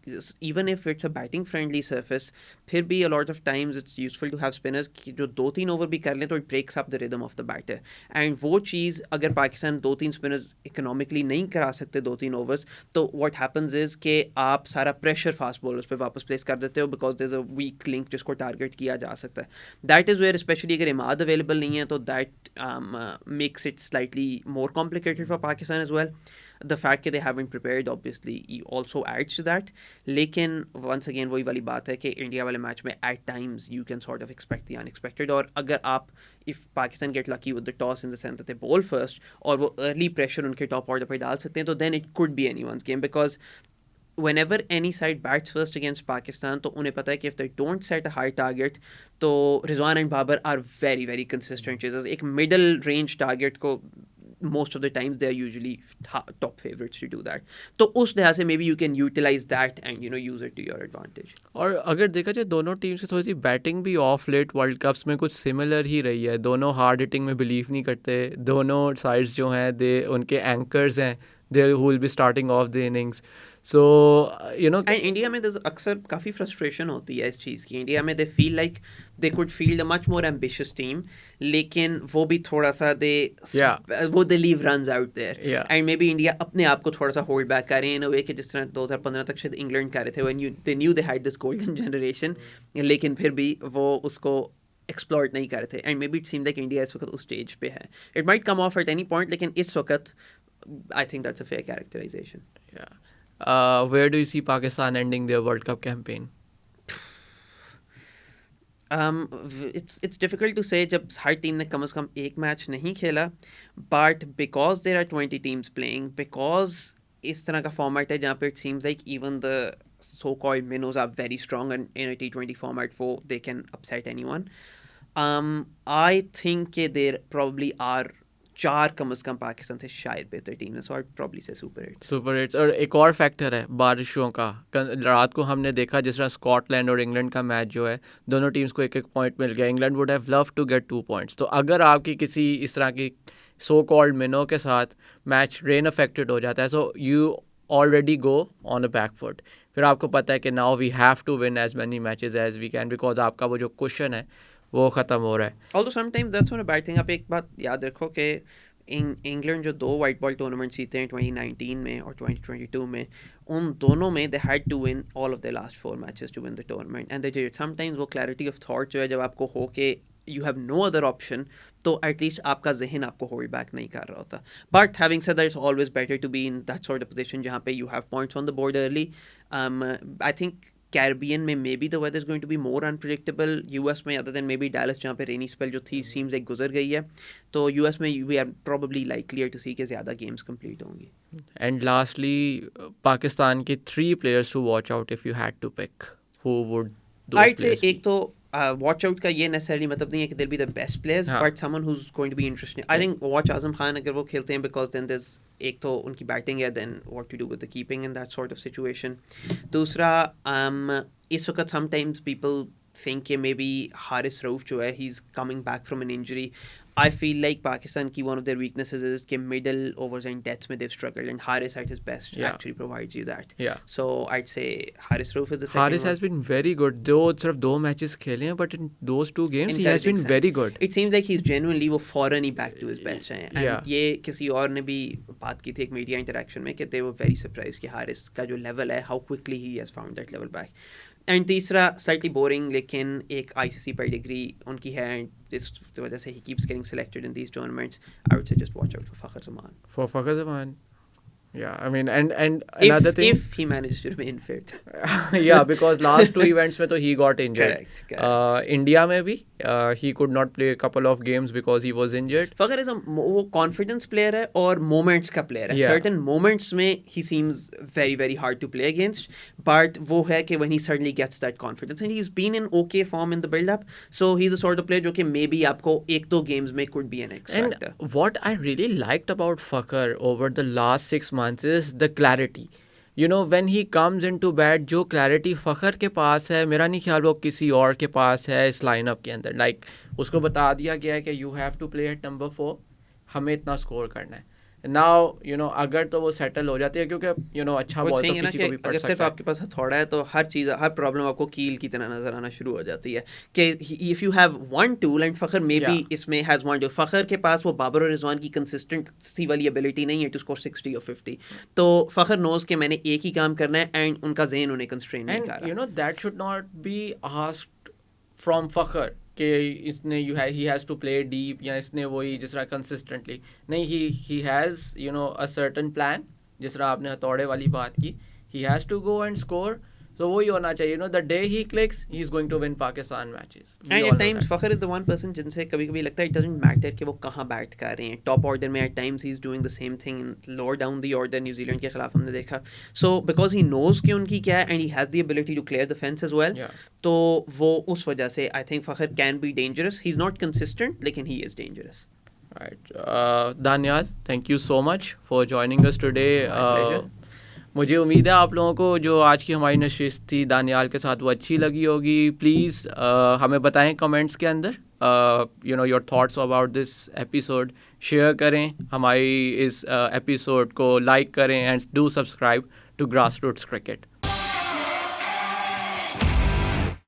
[SPEAKER 2] even if it's a batting friendly surface, फिर भी a lot of times it's useful to have spinners कि जो 2-3 ओवर भी कर लें तो it breaks up the rhythm of the batter. And वो चीज़ अगर पाकिस्तान 2-3 स्पिनर्स इकोनॉमिकली नहीं करा सकते 2-3 ओवर्स, तो व्हाट हैपन्स इज़ कि आप सारा प्रेशर फास्ट बॉलर्स पे वापस प्लेस कर देते हो because there is a weak link जिसको टारगेट किया जा सकता है. दैट इज़ वेयर स्पेशली अगर इमाद अवेलेबल नहीं है तो that makes it slightly more complicated for Pakistan as well. The fact that they haven't prepared obviously also adds to that. लेकिन once again वही वाली बात है कि इंडिया वाले मैच में at times you can sort of expect the unexpected. और अगर आप if Pakistan get lucky with the toss in the sense that they bowl first और वो early pressure उनके top order पे डाल सकते हैं तो then it could be anyone's game because whenever any side bats first against Pakistan तो उन्हें पता है कि if they don't set a high target तो Rizwan and Babar are very very consistent chasers. एक middle range target को most of the times they are usually top favorites to do that. तो उस लिहाज से maybe you can utilize that and you know use it to your advantage.
[SPEAKER 1] और अगर देखा जाए दोनों टीम्स की थोड़ी सी बैटिंग भी ऑफ लेट वर्ल्ड कप्स में कुछ सिमिलर ही रही है. दोनों हार्ड हिटिंग में बिलीव नहीं करते. दोनों साइड्स जो हैं दे उनके एंकर्स हैं they who will be starting off the innings. So you know
[SPEAKER 2] and India में अक्सर काफ़ी फ्रस्ट्रेशन होती है इस चीज़ की. इंडिया में they feel like they could field a much more ambitious team, लेकिन वो भी थोड़ा सा वो they leave runs out there. And maybe India अपने आप को थोड़ा सा होल्ड बैक कर रहे हैं इन अ वे कि जिस तरह 2015 तक शायद इंग्लैंड कर रहे थे when they knew they had this golden generation, लेकिन फिर भी वो उसको एक्सप्लॉइट नहीं कर रहे थे. And maybe it seem like India इस वक्त उस स्टेज पे है. It might come off at any point, लेकिन इस वक्त I think that's a fair characterization.
[SPEAKER 1] Where do you see Pakistan ending their World Cup campaign?
[SPEAKER 2] It's difficult to say जब हर team ने कम से कम एक मैच नहीं खेला, but because there are 20 teams playing, because इस तरह का फॉर्मेट है जहाँ पे it seems like even the so-called minnows are very strong and in a T20 format for they can upset anyone. I think there probably are 4 कम से कम पाकिस्तान से शायद बेहतर टीम है, सो आई प्रॉब्ली से सुपर एट्स.
[SPEAKER 1] और एक और फैक्टर है बारिशों का. रात को हमने देखा जिस तरह स्कॉटलैंड और इंग्लैंड का मैच जो है दोनों टीम्स को 1-1 पॉइंट मिल गया. England would have love to get 2 points. तो अगर आपकी किसी इस तरह की सो कॉल्ड मिनो के साथ मैच रेन अफेक्टेड हो जाता है so you already go on a back foot. फिर आपको पता है कि now we have to win as many matches as we can because आपका वो जो क्वेश्चन है वो ख़त्म हो रहा है.
[SPEAKER 2] Although sometimes that's not a bad thing. आप एक बात याद रखो कि इंग्लैंड जो 2 वाइट बॉल टूर्नामेंट जीते हैं 2019 में और 2022 में, उन दोनों में they had to win all of the last 4 matches to win the tournament and they did. Sometimes वो क्लैरिटी ऑफ थॉट जो है जब आपको हो के you have no other option तो एटलीस्ट आपका जहन आपको होल्ड बैक नहीं कर रहा होता. But having said that it's always better to be in that sort of position जहाँ पे you have points on the board early. I think Caribbean में maybe the weather is going to be more unpredictable. US में other than maybe Dallas जहाँ पे रेनी spell जो थी seems एक गुजर गई है, तो यूएस में we are probably likelier to see के ज़्यादा गेम्स कंप्लीट होंगी.
[SPEAKER 1] एंड लास्टली पाकिस्तान के 3 players to watch out if you had to pick, who would
[SPEAKER 2] I'd say एक तो वॉच आउट का ये नेसेसरली मतलब नहीं है कि they'll be the best players, but someone who is going to be interesting. I think watch Azam Khan अगर वो खेलते हैं बिकॉज देन दिस एक तो उनकी बैटिंग है, then what to do with the keeping in that sort of situation. दूसरा इस वक्त समटाइम्स पीपल think कि maybe Haris Rauf जो है he's coming back from an injury. I feel like Pakistan की one of their weaknesses is कि middle overs and deaths में they've struggled and Haris at his best actually provides you that. So I'd say Haris Rauf is the second
[SPEAKER 1] Haris
[SPEAKER 2] one.
[SPEAKER 1] has been very good. दो सिर्फ 2 matches खेले हैं but in those 2 games he has been very good.
[SPEAKER 2] It seems like he's genuinely वो फौरन ही back to his best है. And ये किसी और ने भी बात की थी एक मीडिया इंटरेक्शन में कि they were very surprised कि Haris का जो level है how quickly he has found that level back. And तीसरा स्लाइटली बोरिंग लेकिन एक आईसीसी पेडिग्री उनकी है एंड इस वजह से he keeps getting selected in these tournaments. I would say just watch out for Fakhar Zaman.
[SPEAKER 1] For Fakhar Zaman. Yeah, I mean, and another thing.
[SPEAKER 2] If he managed to remain fit.
[SPEAKER 1] Yeah, because last two events में तो he got injured.
[SPEAKER 2] Correct.
[SPEAKER 1] India में भी he could not play a couple of games because he was injured.
[SPEAKER 2] Fakhar is वो confidence player है और moments का player है.
[SPEAKER 1] Yeah.
[SPEAKER 2] Certain moments में he seems very very hard to play against, but वो है कि when he suddenly gets that confidence and he's been in okay form in the build up, so he's the sort of player जो कि maybe आपको एक दो games में could be an X factor.
[SPEAKER 1] And what I really liked about Fakhar over the last 6 months is the clarity. You know, when he comes into bat, जो clarity Fakhar के पास है, मेरा नहीं ख्याल वो किसी और के पास है इस लाइनअप के अंदर. Like, उसको बता दिया गया है कि you have to play at number 4, हमें इतना स्कोर करना है. Now, you know, अगर तो वो सेटल हो जाती है क्योंकि you know अच्छा बॉल तो किसी को भी पड़
[SPEAKER 2] अगर
[SPEAKER 1] सकता
[SPEAKER 2] सिर्फ
[SPEAKER 1] है.
[SPEAKER 2] आपके पास हथौड़ा है तो हर चीज़ हर प्रॉब्लम आपको कील की तरह नजर आना शुरू हो जाती है कि if you have one tool and Fakhar may be इसमें हैज़ वन टूल. फ़खर के पास वो बाबर और रिजवान की कंसिस्टेंसी वाली एबिलिटी नहीं है टू स्कोर 60 और 50. तो फ़खर नोज के मैंने एक ही काम करना है एंड उनका ज़हन उन्हें कंस्ट्रेन नहीं कर
[SPEAKER 1] And
[SPEAKER 2] रहा.
[SPEAKER 1] you know that should not be asked from Fakhar कि इसने he has to play deep या इसने वही जिस तरह consistently नहीं. He has you know a certain plan जिस तरह आपने हथौड़े वाली बात की. He has to go and score. So वही होना चाहिए. You know, the day he clicks, he's going to win Pakistan matches. We
[SPEAKER 2] And
[SPEAKER 1] all
[SPEAKER 2] at
[SPEAKER 1] know
[SPEAKER 2] times
[SPEAKER 1] that.
[SPEAKER 2] Fakhar is the one person जिनसे कभी कभी लगता है it doesn't matter कि वो कहाँ बैट कर रहे हैं. टॉप ऑर्डर में at times he's doing the same thing lower down the order. New Zealand के खिलाफ हमने देखा. So because he knows कि उनकी क्या है and he has the ability to clear the fence as well.
[SPEAKER 1] Yeah.
[SPEAKER 2] तो वो उस वजह से I think Fakhar can be dangerous. He's not consistent लेकिन he is dangerous.
[SPEAKER 1] Right. Danyal, thank you so much for joining us today.
[SPEAKER 2] My pleasure.
[SPEAKER 1] मुझे उम्मीद है आप लोगों को जो आज की हमारी नशिस्त थी दानियाल के साथ वो अच्छी लगी होगी. प्लीज़ हमें बताएं कमेंट्स के अंदर you know your thoughts about this episode. Share करें हमारी इस एपिसोड को, लाइक करें and do subscribe to Grassroots cricket.